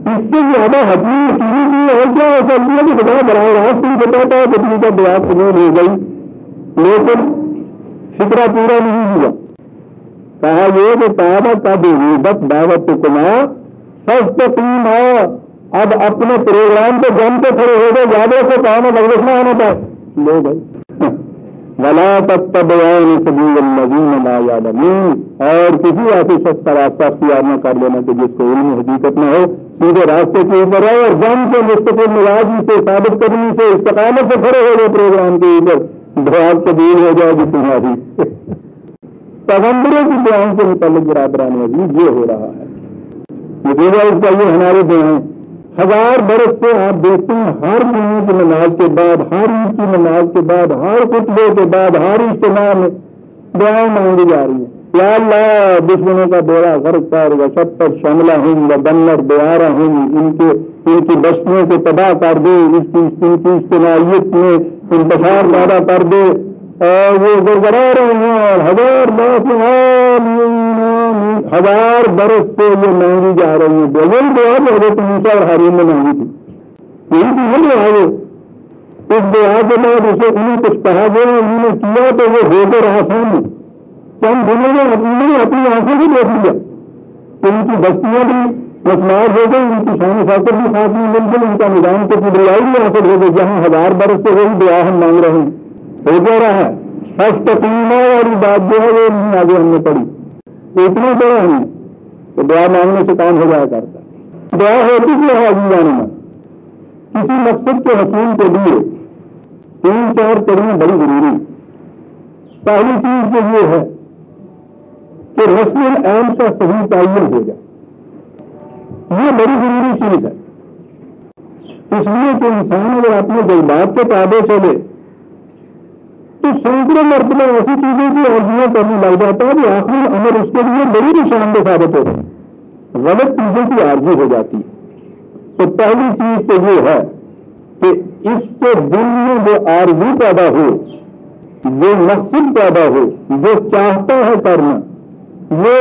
اس سے زیادہ حتمی یقینی کی اور کیا ہو سکتی ہے کہ خدا براہ راست نہیں بتاتا ہے کہ کا دعا قبول ہو گئی، لیکن فکرہ پورا نہیں ہوا۔ کہا یہ کہ دعوت کا بس دعوت کو کما سب تقیم ہے، اب اپنے پروگرام پہ جم کے کھڑے ہو گئے، یادوں سے کہا میں مجلس میں آنا تھا لو بھائی ولا تتبعوا سبیل الذین لا یعلمون، اور کسی ایسے شخص کا راستہ اختیار نہ کر لینا کہ جس کو علم حقیقت نہ ہو، سیدھے راستے کے اوپر ہے اور جان کے مستقل مزاجی سے ثابت کرنے سے استقامت سے کھڑے ہو گئے پروگرام کے اوپر، دعا قبول ہو جائے گی تمہاری۔ پیغمبروں کی دعاؤں کے متعلق برادران عزیز یہ ہو رہا ہے، نتیجہ اس کا یہ ہماری دعائیں 1000 برس سے آپ دیکھتے ہیں ہر مہینے کی نماز کے بعد، ہر عید کی نماز کے بعد، ہر خطبے کے بعد، ہر اجتماع میں دعائیں مانگی جا رہی ہیں، یا اللہ دشمنوں کا بیڑا غرق کر وشتت شملہم ودمر دیارہم، ان کی بستیوں کو تباہ کر دے، ان کی اجتماعیت میں انتشار پیدا کر دے، اور وہ گڑگڑا رہے ہیں اور 1000 برس سے یہ مانگی جا رہی ہیں۔ بغل دعا جو حضرت موسیٰ اور ہارون نے مانگی تھی، یہی تو ہے دعا وہ۔ اس دعا کے بعد اسے انہیں کچھ کہا گیا، انہوں نے کیا تو وہ ہو کر رہا سامنے، چند دنوں میں انہوں نے اپنی آنکھوں سے دیکھ لیا کہ ان کی بستیاں بھی مسمار ہو گئی، ان کی شان فخر بھی ساتھ میں مل گئی، ان کا نظام کو کبریائی بھی حاصل ہو گئی، جہاں 1000 برس سے وہی دعا ہم مانگ رہے ہیں ہو کیا رہا ہے۔ فاستقیما والی بات جو ہے وہ آگے ہم نے پڑھی، اتنا بڑا نہیں تو دعا مانگنے سے کام ہو جایا کرتا ہے۔ دعا ہوتی کیا ہے عزیزان من، کسی مقصد کے حصول کے لیے 3-4 کرنا بڑی ضروری۔ پہلی چیز تو یہ ہے کہ رسم العین کا صحیح تعین ہو جائے، یہ بڑی ضروری چیز ہے، اس لیے کہ انسان اگر اپنے جذبات کے تابع چلے تو سینکڑوں مرتبہ ایسی چیزوں کی عرضیاں کرنے لگ جاتا ہے کہ آخری عمر اس کے لیے بڑی نشاندہ ثابت ہوتا ہے، غلط چیزوں کی عارضی ہو جاتی ہے۔ تو پہلی چیز تو یہ ہے کہ اس کے دل میں جو عارضی پیدا ہو، جو مقصد پیدا ہو، جو چاہتا ہے کرنا، وہ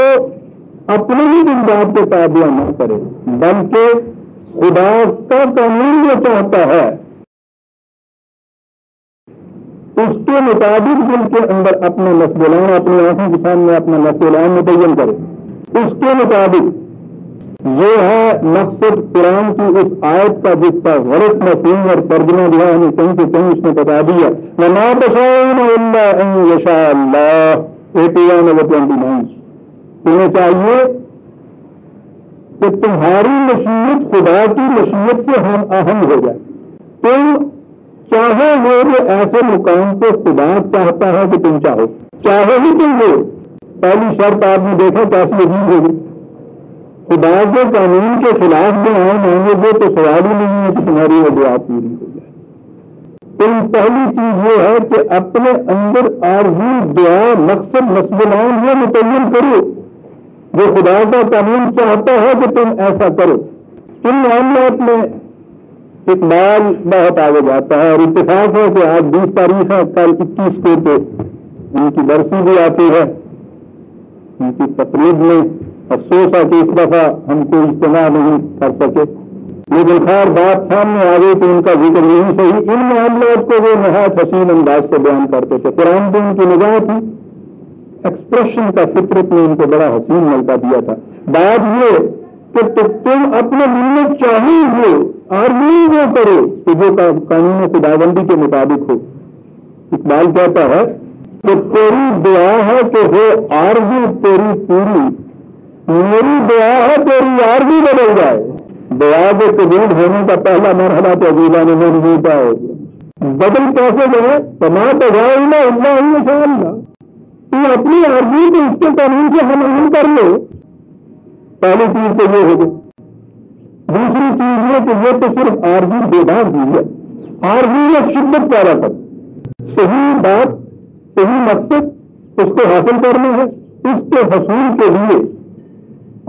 اپنے ہی جذبات کے تابع نہ کرے، بلکہ خدا کا قانون جو چاہتا ہے اس کے مطابق دل کے اندر اپنا نصب العین، اپنی آنکھوں کے سامنے اپنا نصب العین متعین کرے، اس کے مطابق یہ ہے مقصد قرآن کی اس آیت کا جس کا غلط مفہوم اور ترجمہ جو ہے ہمیں کہیں سے کہیں اس نے بتا دیا، وَمَا تَشَاءُونَ إِلَّا أَن يَشَاءَ اللَّهُ 81-29۔ تمہیں چاہیے کہ تمہاری مشیت خدا کی مشیت سے ہم آہنگ ہو جائے، تم چاہو وہ ایسے مقام کو خدا چاہتا ہے کہ تم چاہو، چاہو ہی تم ہو۔ پہلی شرط آپ نے دیکھا کیسی عجیب ہوگی، خدا کے قانون کے خلاف جو آئے مانگے گے تو سوال ہی نہیں ہے کہ تمہاری وہ دعا پوری ہو جائے۔ تو پہلی چیز یہ ہے کہ اپنے اندر آرزو دعا مقصد نصب العین یہ متعین کرو جو خدا کا قانون چاہتا ہے کہ تم ایسا کرو۔ ان معاملات میں اقبال بہت آگے جاتا ہے، اور اتفاق ہے کہ آج 20 تاریخ ہے، کل 21 کو تو ان کی برسی بھی آتی ہے، ان کی تقریب میں افسوس ہے کہ اس دفعہ ہم کو اجتماع نہیں کر سکے، لیکن خیر بات سامنے آ گئی تو ان کا ذکر نہیں صحیح۔ ان معاملات کو وہ نہایت حسین انداز سے بیان کرتے تھے، قرآن پہ ان کی نگاہ تھی، ایکسپریشن کا فطرت نے ان کو بڑا حسین ملکہ دیا تھا۔ بات یہ کہ تم اپنے دل میں چاہو گے اور وہ کرو کہ جو قانون خداوندی کے مطابق ہو۔ اقبال کہتا ہے کہ تیری دعا ہے کہ ہو آرزو تیری پوری، میری دعا ہے تیری آرزو بدل جائے۔ دعا کے قبول ہونے کا پہلا مرحلہ تو عزیزہ نے نہیں ہو گیا، بدل کیسے جائے؟ تما تجاؤنا اللہ انشاء اللہ، تو اپنی آرزو کو اس کے قانون سے ہم کر لو۔ پہلی چیز تو یہ ہوگی۔ دوسری چیز یہ کہ یہ تو صرف آرزو بیدار کی ہے، آرزو میں شدت پیدا کر، صحیح بات صحیح مقصد اس کو حاصل کرنا ہے، اس کے حصول کے لیے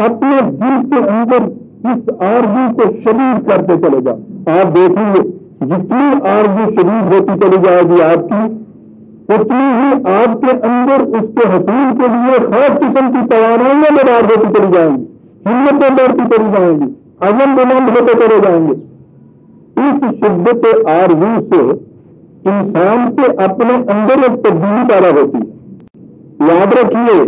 اپنے دل کے اندر اس آرزو کو شدید کرتے چلے جاؤ۔ آپ دیکھیں گے جتنی آرزو شدید ہوتی چلی جائے گی آپ کی، اتنی ہی آپ کے اندر اس کے حصول کے لیے خاص قسم کی توانائیاں مدار ہوتی چلی جائیں گی، ہمتیں بڑھتی چلی جائیں گی، عزم بلند ہوتے چلے جائیں گے۔ اس شدت آرزو سے انسان کے اپنے اندر ایک تبدیلی پیدا ہوتی ہے۔ یاد رکھیے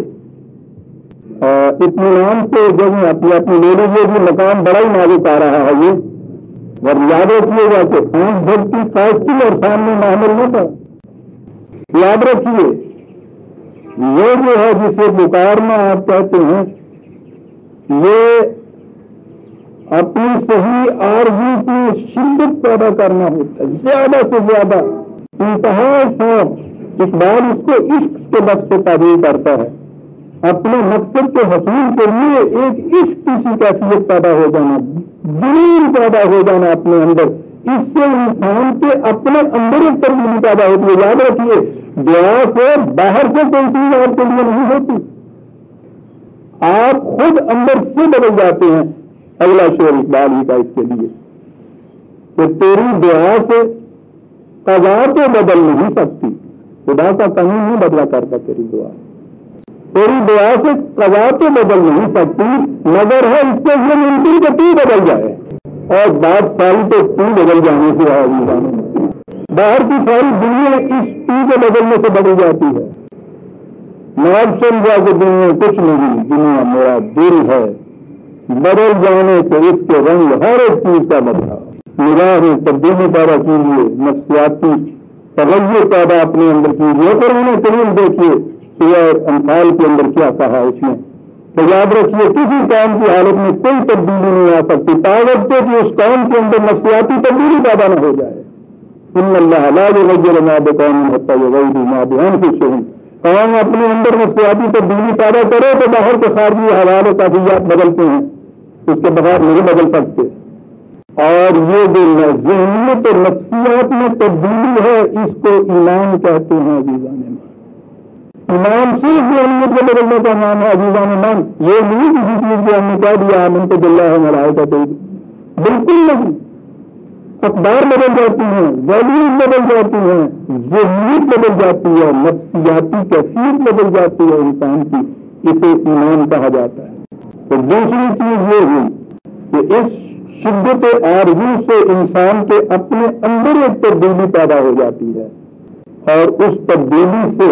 اطمینان سے جب اپنی لے لیجیے کہ مقام بڑا ہی نازک آ رہا ہے یہ، اور یاد رکھیے گا کہ آنکھ بھر کی خاص کی اور سامنے معامل نہ تھا، یاد رکھیے یہ جو ہے جسے مکارمہ آپ کہتے ہیں یہ اپنی صحیح آرزو کی شدت پیدا کرنا ہوتا ہے، زیادہ سے زیادہ انتہا شوق۔ اقبال اس کو عشق کے لفظ سے تعبیر کرتا ہے، اپنے مقصد کے حصول کے لیے ایک عشق کی کیفیت پیدا ہو جانا، جنون پیدا ہو جانا اپنے اندر، اس سے انسان کے اپنے اندر ایک تبدیلی پیدا ہوتی ہے۔ یاد رکھیے دعا سے باہر سے کوئی چیز آپ کے لیے نہیں ہوتی، آپ خود اندر سے بدل جاتے ہیں۔ اگلا شعر اقبال ہی کا اس کے لیے کہ تیری دعا سے قضا تو بدل نہیں سکتی، خدا کا قانون نہیں بدلا کرتا تیری دعا، تیری دعا سے قضا تو بدل نہیں سکتی، مگر ہے اس سے یہ ممکن کہ تو بدل جائے، اور بات ساری تو بدل جانے سے ہے، باہر کی ساری دنیا اس کے بدلنے سے بدل جاتی ہے۔ نواب سمجھا کہ دنیا کچھ نہیں، دنیا میرا دل ہے، بدل جانے سے اس کے رنگ ہر ایک چیز کا بدلا، نگاہ میں تبدیلی پیدا کیجیے، نفسیاتی تغیر پیدا اپنے اندر کیجیے۔ اور انہیں کریم دیکھیے سورہ انفال کے اندر کیا کہا اس میں، تو یاد رکھیے کسی قوم کی حالت میں کوئی تبدیلی نہیں آ سکتی طاقت سے کہ اس قوم کے اندر نفسیاتی تبدیلی پیدا نہ ہو جائے۔ ان اللہ لا یغیر ما بقوم حتی یغیروا ما بانفسہم، قوم اپنے اندر نفسیاتی تبدیلی پیدا کرے تو باہر کے خارجی حالات و کیفیات بدلتے ہیں، اس کے بغیر نہیں بدل سکتے۔ اور یہ جو ذہنیت اور نفسیات میں تبدیلی ہے اس کو ایمان کہتے ہیں عزیزان مان۔ ایمان صرف ذہنیت کو بدلنے کا نام ہے عزیزان مان، یہ نہیں کسی چیز کو ہم نے کہہ دیا آمنت باللہ وملائکتہ، بالکل نہیں۔ اقدار بدل جاتی ہیں، ویلیوز بدل جاتی ہیں، ذہنیت بدل جاتی ہے، نفسیاتی کیفیت بدل جاتی ہے انسان کی، اسے ایمان کہا جاتا ہے۔ تو دوسری چیز یہ ہوئی کہ اس شدت آرزو سے انسان کے اپنے اندر ایک تبدیلی پیدا ہو جاتی ہے، اور اس تبدیلی سے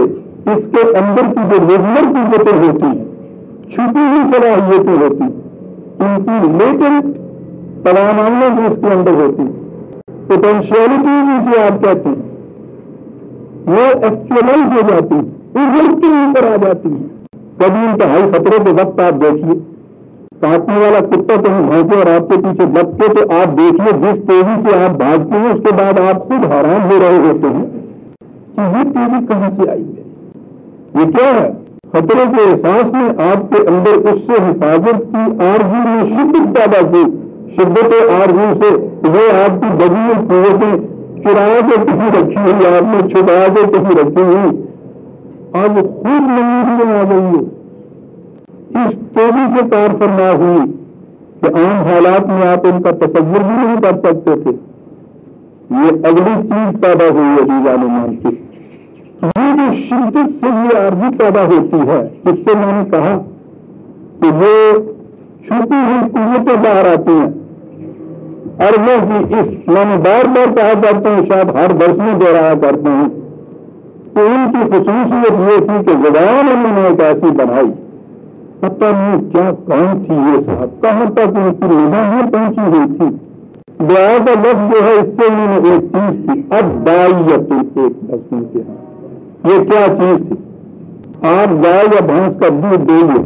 اس کے اندر کی جو ریگولر قوتیں ہوتی ہیں، چھپی ہوئی صلاحیتیں ہوتی ہیں، ان کی لیٹنٹ توانائیاں جو اس کے اندر ہوتی ہیں، پوٹینشیلٹیز جسے آپ کہتے ہیں، وہ ایکچوئلائز ہو جاتی ہیں، ابھر کے اوپر آ جاتی ہیں۔ کبھی انتہائی خطرے کے وقت آپ دیکھیے کاٹنے والا کتا کہیں بھونکے اور آپ کے پیچھے لپکے تو آپ دیکھیے جس تیزی سے آپ بھاگتے ہیں اس کے بعد آپ خود حیران ہو رہے ہوتے ہیں کہ یہ تیزی کہاں سے آئی ہے، یہ کیا ہے؟ خطرے کے احساس میں آپ کے اندر اس سے حفاظت کی آرزو میں شدت پیدا کی، شدت آرزو سے یہ آپ کی بڑی قوتیں چرا کے کہیں رکھی ہوئی، آپ نے چھپا کے کہیں رکھی ہوئی، اب خود نمود میں آ گئی ہے، اس تیزی سے کار فرما ہوئی کہ عام حالات میں آپ ان کا تصور بھی نہیں کر سکتے تھے۔ یہ اگلی چیز پیدا ہوئی ہے عزیزان مان کی، یہ جو شدت سے یہ آرزو پیدا ہوتی ہے، اس سے میں نے کہا کہ یہ چھپی ہوئی قوتیں باہر آتی ہیں۔ ارضوں کی اس میں نے بار بار کہا کرتا ہوں، شاید ہر درس میں دوہرایا کرتا ہوں کہ ان کی خصوصیت یہ تھی کہ زبان انہوں نے ایک ایسی بنائی، پتہ نہیں کیا کون تھی یہ صاحب، کہاں تک ان کی نگاہیں پہنچی ہوئی تھی۔ دعا کا لفظ جو ہے اس سے انہوں نے ایک چیز تھی، اب دائیت ایک لفظ کے ہاں، یہ کیا چیز تھی؟ آپ گائے یا بھینس کا دودھ دیں،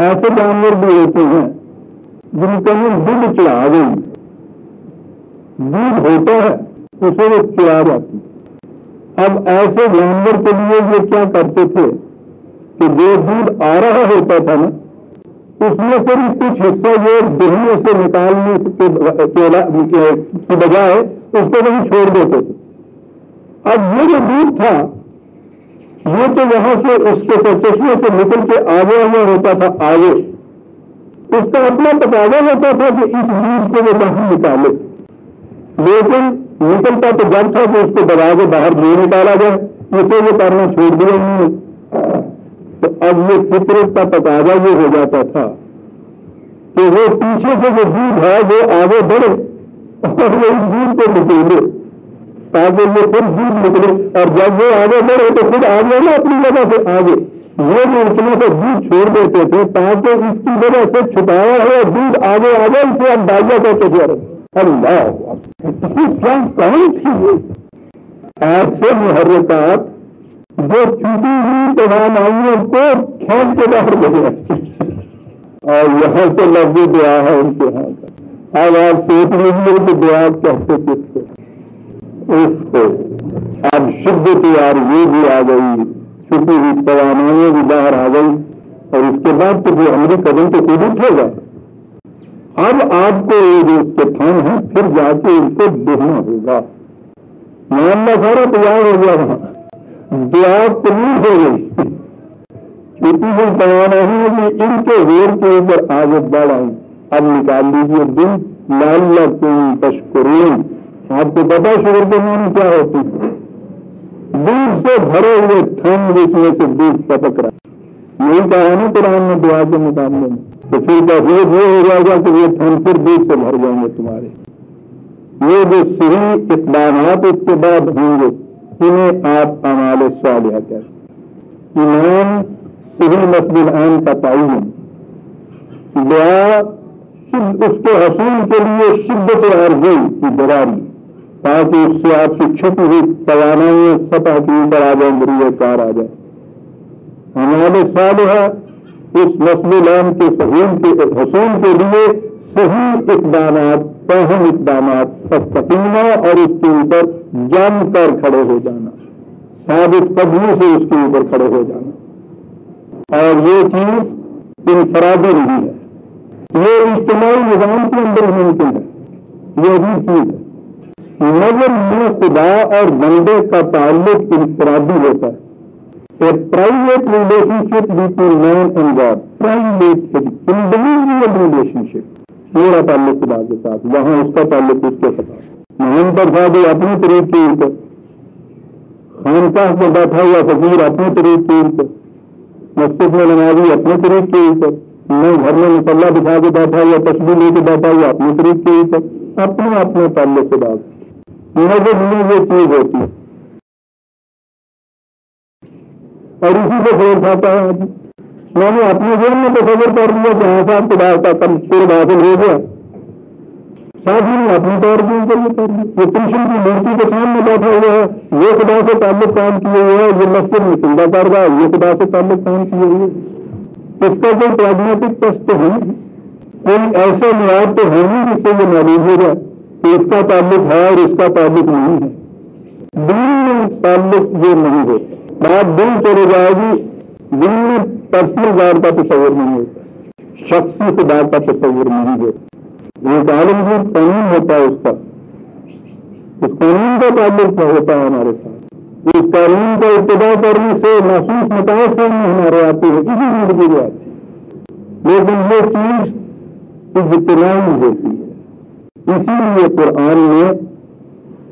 ایسے جانور بھی ہوتے ہیں جن کا دودھ چڑھا گئی، دودھ ہوتا ہے اسے وہ چڑھا جاتی۔ اب ایسے جانور کے لیے یہ کیا کرتے تھے کہ جو دودھ آ رہا ہوتا تھا نا اس میں سے بھی کچھ حصہ یہ دہنے سے نکالنے کی بجائے اس کو وہیں چھوڑ دیتے تھے۔ اب یہ جو دودھ تھا یہ تو وہاں سے اس کے چشمے سے نکل کے آگے ہوا ہوتا تھا، آگے اس کا اپنا تقاضا ہوتا تھا کہ اس دودھ کو وہ باہر نکالے، لیکن نکلتا تو جب تھا کہ اس کو دبا کے باہر نہیں نکالا جائے، اسے وہ کرنا چھوڑ دیا انہوں نے۔ تو اب یہ فطرت کا تقاضا یہ ہو جاتا تھا کہ وہ پیچھے سے جو دودھ ہے وہ آگے بڑھے اور وہ اس دودھ کو نکلے تاکہ یہ خود دودھ نکلے، اور جب وہ آگے بڑھے تو خود آگے نا اپنی جگہ سے آگے یہ جو اتنے سے دودھ چھوڑ دیتے تھے تاکہ اس کی وجہ سے چھپایا ہوا دودھ آگے آگے اسے اب دائیا کہتے تھے۔ اللہ کیا کون تھی ایسے محرکات جو چھوٹی ہوئی توانائیوں کو کھینچ کے باہر بھیجا اور یہاں سے لفظ دعا ہے ان کے ہاں کا. اب آپ سوچ لیجیے کہ دعا کہتے کس سے اس کو. اب شدت یار یہ بھی آ گئی, چھوٹی ہوئی توانائیوں بھی باہر آ گئی, اور اس کے بعد تو جو ہماری قدم تو خود اٹھے گا. اب آپ کو یہ جو اس کے تھان ہے پھر جا کے ان کو دیکھنا ہوگا. معاملہ سارا تیار ہو گیا, وہاں دعا قبول ہو گئی. چھوٹی ہوئی توانائیوں میں ان کے زور کے اوپر آگے بڑھ آئی. اب نکال لیجیے دل لعلکم تشکرون. آپ کو پتا شکر کے معنی کیا ہوتی ہے؟ دودھ سے بھرے ہوئے تھن جس میں سے دودھ ٹپک رہا. یہی کہا نا قرآن میں دعا کے مقابلے میں. تو پھر کیفیت یہ ہو جائے گا کہ یہ تھن پھر دودھ سے بھر جائیں گے تمہارے. یہ جو صحیح اقدامات اس کے بعد ہوں گے انہیں آپ اعمال صالحہ کہتے ہیں. ایمان صحیح لفظ العین کا تعین. دعا اس کے حصول کے لیے شدت عرضی کی براری, تاکہ اس سے آپ کی چھپی ہوئی توانائیاں سطح کے اوپر آ جائیں, ذریعہ کار آ جائے. اعمال صالحہ اس لفظ العین کے حصول کے لیے صحیح اقدامات, فاہم اقدامات, تقسیمہ اور اس کے اوپر جم کر کھڑے ہو جانا, ثابت قدمی سے اس کے اوپر کھڑے ہو جانا. اور یہ چیز انفرادی نہیں ہے, یہ اجتماعی نظام کے اندر ممکن ہے. یہ بھی چیز ہے. نظر میں خدا اور بندے کا تعلق انفرادی ہوتا ہے. Private relationship between man and God, private individual relationship. میرا تعلق خدا کے ساتھ, وہاں اس کا تعلق اس کے ساتھ. ہم پر شادی اپنی طریقے کے اوپر, خانقاہ میں بیٹھا ہوا فقیر اپنے طریقے کے اوپر, مسجد میں نمازی اپنے طریقے کے اوپر, میں گھر میں مسلح بٹھا کے بیٹھا ہوا, تسبیح لے کے بیٹھا ہوا اپنے طریقے کے اوپر, اپنے اپنے تعلق خدا سے. نظر میں یہ چیز ہوتی ہے اور اسی سے خیر کھاتا ہے. میں نے اپنے ذہن میں تصور کر لیا کہ ہاں صاحب خدا کا قرب حاصل ہو گیا, ساتھی نے اپنے طور پر یہ کر لیا. یہ کرشن کی مورتی کے سامنے بیٹھا ہوا ہے, یہ خدا سے تعلق قائم کیے ہوئے ہے. یہ مسجد میں سجدہ کر رہا ہے, یہ خدا سے تعلق قائم کیے ہوئے. اس کا کوئی پریگمیٹک ٹیسٹ تو ہے, کوئی ایسا معیار تو ہے نہیں جس سے یہ معلوم ہو جائے کہ اس کا تعلق ہے اور اس کا تعلق نہیں ہے. دل میں تعلق یہ نہیں ہوتا. بات دل چلے جائے گی, دل میں پرسنل گاڈ کا تصور نہیں ہوتا, شخصی خدا کا تصور نہیں ہوتا. ایک عالمگیر قانون ہوتا ہے اس کا, اس قانون کا تعلق کیا ہوتا ہے ہمارے ساتھ. اس قانون کا ابتدا کرنے سے محسوس متاثر میں ہمارے آتے ہیں, کسی زندگی میں آتے ہیں, لیکن یہ چیز اجتماعی ہوتی ہے. اسی لیے قرآن نے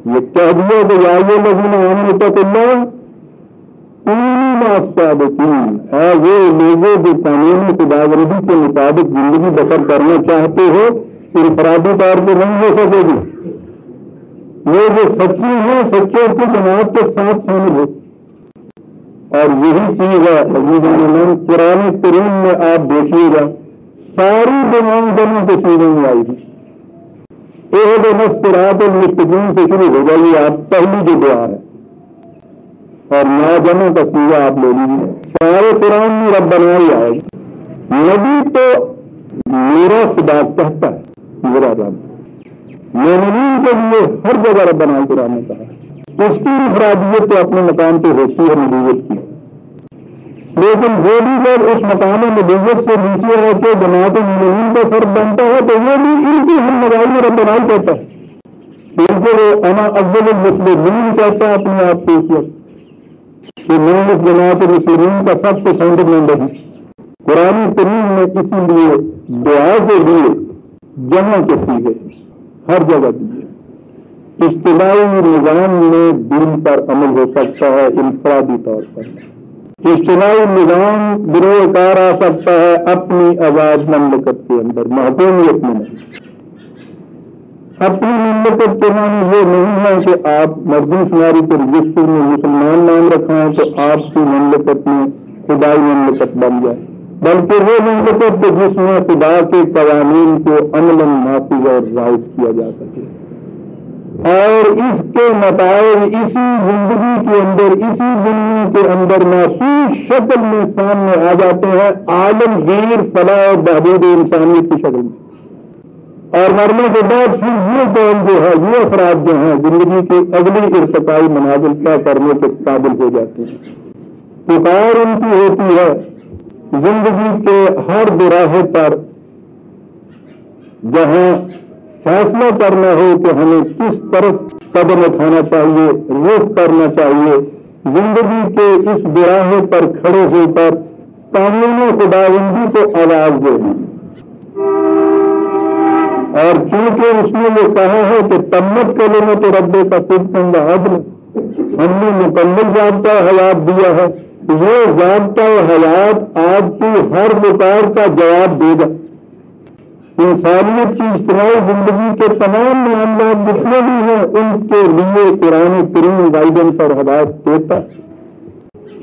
یہ کہہ دیا کہ یا الذین آمنوا اتقوا اللہ کونوا صادقین. ہے وہ لوگوں جو قانون خداوندی کے مطابق زندگی بسر کرنا چاہتے ہو, انفرادی طور پہ نہیں ہو سکے گی. وہ جو سچے ہیں سچوں کی جماعت کے ساتھ شامل ہو. اور یہی چیز ہے قرآن کریم میں آپ دیکھیے گا ساری دعائیں دونوں کے سینے میں آئی ہیں. صراط المستقیم سے شروع ہو گئی آپ پہلی جو دعا ہے, اور نوجوانوں کا سیدھا آپ لے لیجیے. سارے قرآن میں ربنا ہی آئے گا. نبی تو میرا خدا کہتا ہے, میرا رب. مومنین کے لیے ہر جگہ ربنا قرآن نے کہا. اس کی انفرادیت تو اپنے مقام پہ ہوتی ہے نبوت کی, لیکن وہ بھی جب اس مقام نبوت سے نیچے رہ کے جماعت مومنین کا فرق بنتا ہے تو وہ بھی ان کی ہم نگاہی میں ربنا کہتا ہے. کیونکہ وہ انا افضل المسلمین کہتا ہے اپنے آپ کو اس وقت کہ میں اس جماعت مسلمین کا سب سے سینٹر ممبر ہوں. قرآن کریم نے اسی لیے دعا کے لیے جمع کے سیگے ہر جگہ دیے. اجتماعی نظام میں دین پر عمل ہو سکتا ہے انفرادی طور پر. اجتماعی نظام بروئے کار آ سکتا ہے اپنی آزاد مملکت کے اندر, محکومیت میں نہیں. اپنی مملکت کے معنی یہ نہیں ہے کہ آپ مردم شماری کے رجسٹر میں مسلمان نام رکھائیں تو آپ کی مملکت میں خدائی مملکت بن جائے, بلکہ وہ مملکت جس میں خدا کے قوانین کو عملاً نافذ اور رائج کیا جا سکے. اور اس کے نتائج اسی زندگی کے اندر، اسی دنیا کے اندر محسوس شکل میں سامنے آ جاتے ہیں، عالمگیر فلاح و بہبود انسانیت کی شکل میں. اور مرنے کے بعد پھر یہ قوم جو ہے، یہ افراد جو ہیں، زندگی کی اگلی ارتقائی منازل طے کرنے کے قابل ہو جاتے ہیں. پکار ان کی ہوتی ہے زندگی کے ہر براہے پر، جہاں فیصلہ کرنا ہو کہ ہمیں کس طرف قدم اٹھانا چاہیے، رخ کرنا چاہیے، زندگی کے اس براہے پر کھڑے ہو کر قانون خداوندی کو آواز دینا. اور چونکہ اس نے یہ کہا ہے کہ تمت کلمۃ رب کا صدق و عدل، ہم نے مکمل ضابطہ حیات دیا ہے، یہ ضابطہ حیات آپ کی ہر پکار کا جواب دے گا. انسانیت کی اجتماعی زندگی کے تمام معاملات جتنے بھی ہیں ان کے لیے قرآن کریم گائیڈنس اور ہدایت دیتا ہے.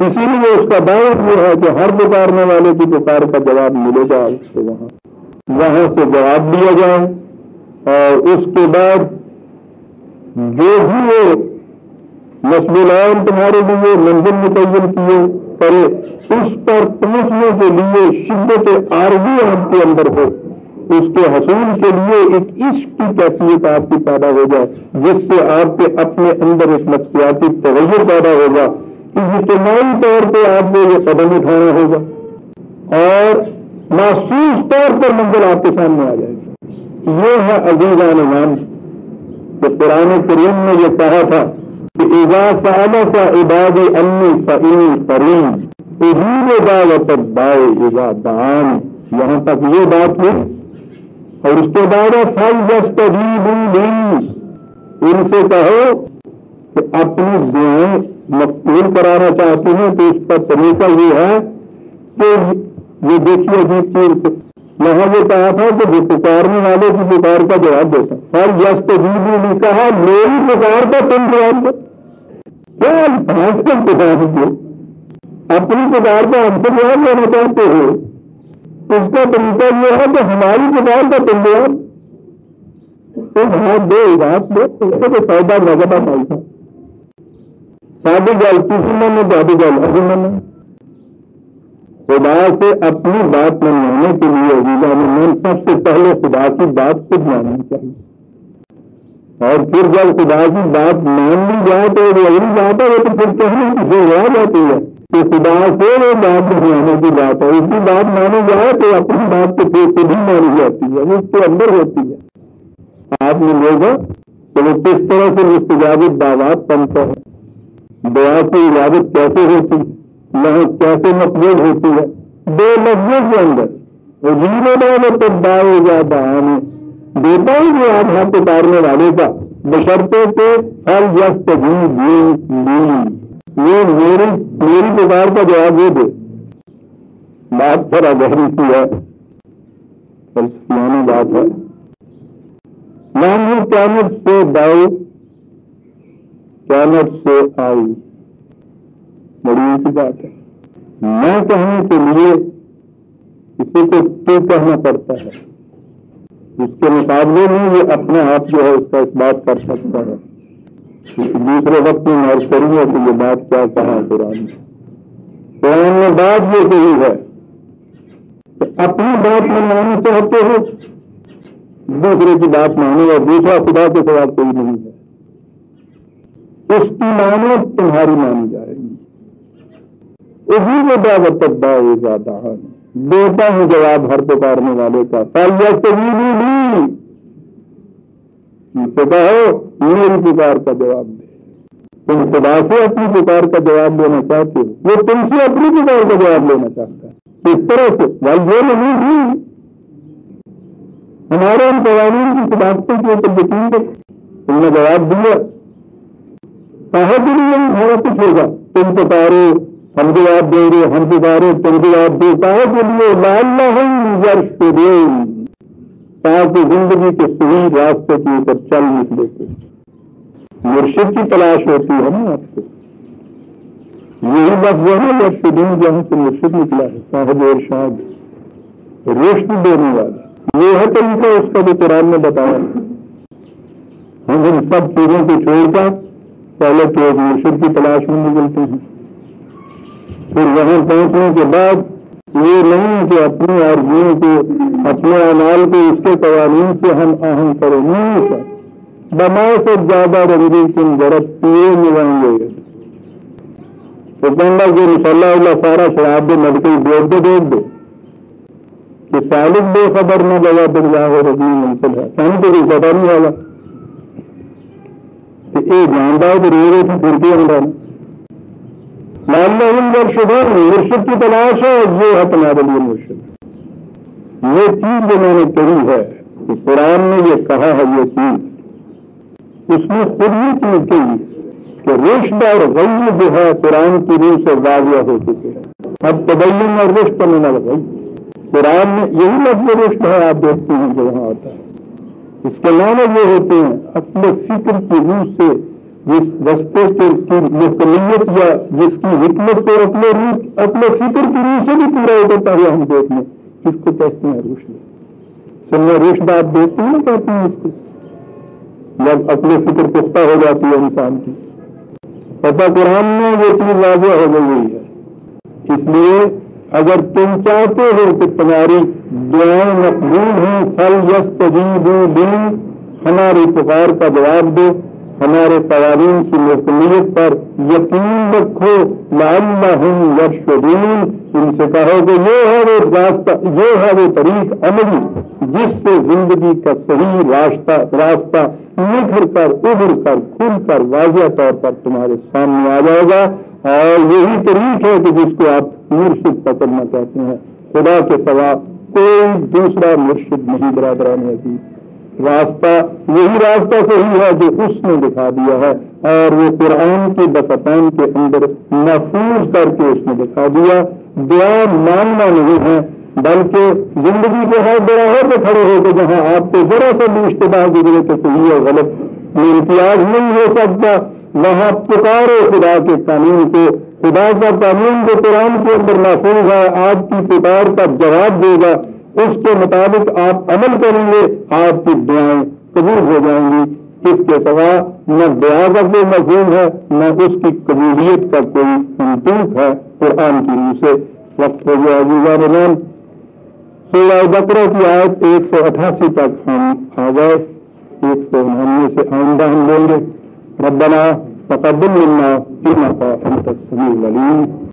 اسی لیے اس کا دعوت یہ ہے کہ ہر پکارنے والے کی پکار کا جواب ملے گا، اس کو وہاں سے جواب دیا جائے، اور اس کے بعد جو بھی وہ مسئلہ تمہارے لیے منزل متعین کیے کرے، اس پر پہنچنے کے لیے شدت عارضی آپ کے اندر ہو، اس کے حصول کے لیے ایک عشق کی کیفیت آپ کی پیدا ہو جائے، جس سے آپ کے اپنے اندر ایک نفسیاتی تغیر پیدا ہوگا. اجتماعی طور پہ آپ کو یہ قدم اٹھانا ہوگا اور محسوس طور پر منزل آپ کے سامنے آ جائے گی. یہ ہے عزیزان نام کہ قرآن کریم نے یہ کہا تھا کہ اذا سألك عبادی انی فإنی قریب اجیب دعوت الداع اذا دعان. یہاں تک یہ بات ہے، اور اس کے بعد فَلْيَسْتَجِيبُوا لِي، ان سے کہو کہ اپنی دعائیں مقبول کرانا چاہتے ہیں تو اس کا طریقہ یہ ہے کہ یہ دیکھیے عجیب چیز، یہاں یہ کہا تھا کہ جو پکارنے والے کی پکار کا جواب دیتا. فَلْيَسْتَجِيبُوا لِي کہا میری پکار کا تم جواب دو. کیا الفاظ کا پکار دو، اپنی پکار کا ہم سے جواب لینا چاہتے ہو، اس کا طریقہ یہ ہے کہ ہماری پکار کا تم جواب ہاتھ دو، بات دو، اس کو تو فائدہ نظر آتا ہے. سادی گل کسی میں جادو گل ابھی میں خدا سے اپنی بات منوانے کے لیے عزیزان سب سے پہلے خدا کی بات خود ماننی چاہیے، اور پھر جب خدا کی بات مان لی جائے تو وہ اگلی بات ہے، وہ تو پھر کہیں کسی یاد آتی ہے کہ خدا سے وہ بات منوانے کی بات ہے. اس کی بات مانی جائے تو اپنی بات تو پھر خود ہی مانی جاتی ہے، وہ اس کے اندر ہوتی ہے. آپ نے لوگا کہ وہ کس طرح سے مستجاب دعوات بنتا ہے، دعا کی عبادت کیسے ہوتی ہے، یہاں کیسے مقبول ہوتی ہے. دو لفظوں کے اندر عجیب دعوت الداع اذا دعان دیتا ہوں جو آپ ہاتھ پکارنے والے کا، بشرطے کے فَلْيَسْتَجِيبُوا لِي، یہ میری پکار کا جواب دے دے. بات تھوڑا گہری سی ہے، فلسفیانہ بات ہے. نام قیامت سے داؤ قیامت سے آئی، بڑی سی بات ہے. میں کہنے کے لیے کسی کو تو کہنا پڑتا ہے، اس کے مقابلے میں یہ اپنے آپ جو ہے اس کا اس بات کر سکتا ہے. دوسرے وقت میں میں کروں گا کہ یہ بات کیا کہا قرآن نے بات یہ کہی ہے کہ اپنی بات منوانا چاہتے ہو، دوسرے کی بات مانو، اور دوسرا خدا کے سوا کوئی نہیں ہے، اس کی مانو تمہاری مانی جائے گی. اسی کو دعوت الداع اذا دعان دیتا ہوں جواب ہر پکارنے والے کا. فَلْيَسْتَجِيبُوا لِي، ان سے کہو میری پکار کا جواب دے. تم خدا سے اپنی پکار کا جواب لینا چاہتے ہو، وہ تم سے اپنی پکار کا جواب لینا چاہتا ہے. کس طرح سے؟ یہ نہیں ہمارے ان قوانین کی صداقتوں کے اوپر یقین کرو. تم نے جواب دیا، کہا کے لیے ہمارا کچھ ہوگا، تم پکارو ہم جواب دیں گے، ہم پکارو تم جواب دو. کہا کے لیے لعلہم یرشدون، تاکہ زندگی کے صحیح راستے کے اوپر چل نکلے. مرشد کی تلاش ہوتی ہے نا آپ کو، یہی لفظ ہے یرشدون جہاں سے مرشد نکلا ہے، صاحب ارشاد، رشد دینے والا. یہ ہے طریقہ اس کا جو قرآن نے بتایا. ہم ان سب چیزوں کو چھوڑ کر پہلے تو ایک مرشد کی تلاش میں نکلتے ہیں، پھر وہاں پہنچنے کے بعد یہ نہیں کہ اپنی آرزوؤں کو اپنے اعمال کو اس کے قوانین سے ہم آہنگ کریں، نہیں سر، بما سے زیادہ رنگی تم ضرب پیے ملائیں گے تو کہنا کہ مسلح اللہ سارا شراب دے لڑکے دیکھ دو کہ سالک بے خبر نہ لگا پھر جاؤ رکھنی منصل ہے کہیں تو کوئی پتا نہیں ہوگا کہ یہ جانتا ہے کہ رو کی پھرتی اندر مرشد کی تلاش ہے، یہ ہے تمہارے لیے مرشد۔ یہ چیز جو میں نے کہی ہے کہ قرآن نے یہ کہا ہے، یہ چیز اس میں خود یہ چیز کہی کہ رشد اور غی جو ہے قرآن کی روح سے واضح ہو چکے ہیں۔ اب تبین اور رشد میں نہ غی، قرآن میں یہی لفظ رشد ہے، آپ دیکھتے ہیں جو وہاں آتا ہے، اس کے معنی یہ ہوتے ہیں اپنے فکر کی روح سے جس رستے کی مکملیت یا جس کی حکمت کو اپنے فکر کی روح سے بھی پورا ہوتا ہے ہم دیکھ لیں، اس کو کہتے ہیں رشد۔ سننے رشد آپ دیکھتے ہیں کہتے ہیں اس کو جب اپنے فکر پختہ ہو جاتی ہے انسان کی، پتہ قرآن میں یہ چیز واضح ہو گئی ہے۔ اس لیے اگر تم چاہتے ہو کہ تمہاری دعائیں مقبول ہوں، فلیستجیبوا لی، ہماری پکار کا جواب دو، ہمارے قوانین کی مکملیت پر یقین رکھو، لعلہم یرشدون، ان سے کہو کہ یہ ہے وہ راستہ، یہ ہے وہ طریق عملی جس سے زندگی کا صحیح راستہ نکھر کر ابھر کر کھل کر واضح طور پر تمہارے سامنے آ جائے گا، اور یہی طریق ہے کہ جس کو آپ مرشد پکڑنا چاہتے ہیں۔ خدا کے سوا کوئی دوسرا مرشد نہیں برادران عزیز، راستہ یہی راستہ صحیح ہے جو اس نے دکھا دیا ہے، اور وہ قرآن کی بسطین کے اندر محفوظ کر کے اس نے دکھا دیا۔ دعا مانگنا نہیں ہے بلکہ زندگی کے ہر براہر پہ کھڑے ہو کے جہاں آپ کو ذرا سا بھی اشتباہ گزرے تو صحیح اور غلط میں امتیاز نہیں ہو سکتا، وہاں پکارو خدا کے قانون کو، خدا کا قانون جو قرآن کے اندر محفوظ ہے آپ کی پکار کا جواب دے گا، اس کے مطابق آپ عمل کریں گے، آپ کی دعائیں قبول ہو جائیں گی۔ اس کے سوا نہ دعا کا کوئی مفہوم ہے، نہ اس کی قبولیت کا کوئی منطوق ہے قرآن کی روح سے۔ وقت ہو گیا عزیزان، سورہ بقرہ کی آیت 188 تک ہم آ گئے، 199 سے آئندہ ہم لیں گے۔ ربنا تقبل منا انک انت السمیع العلیم۔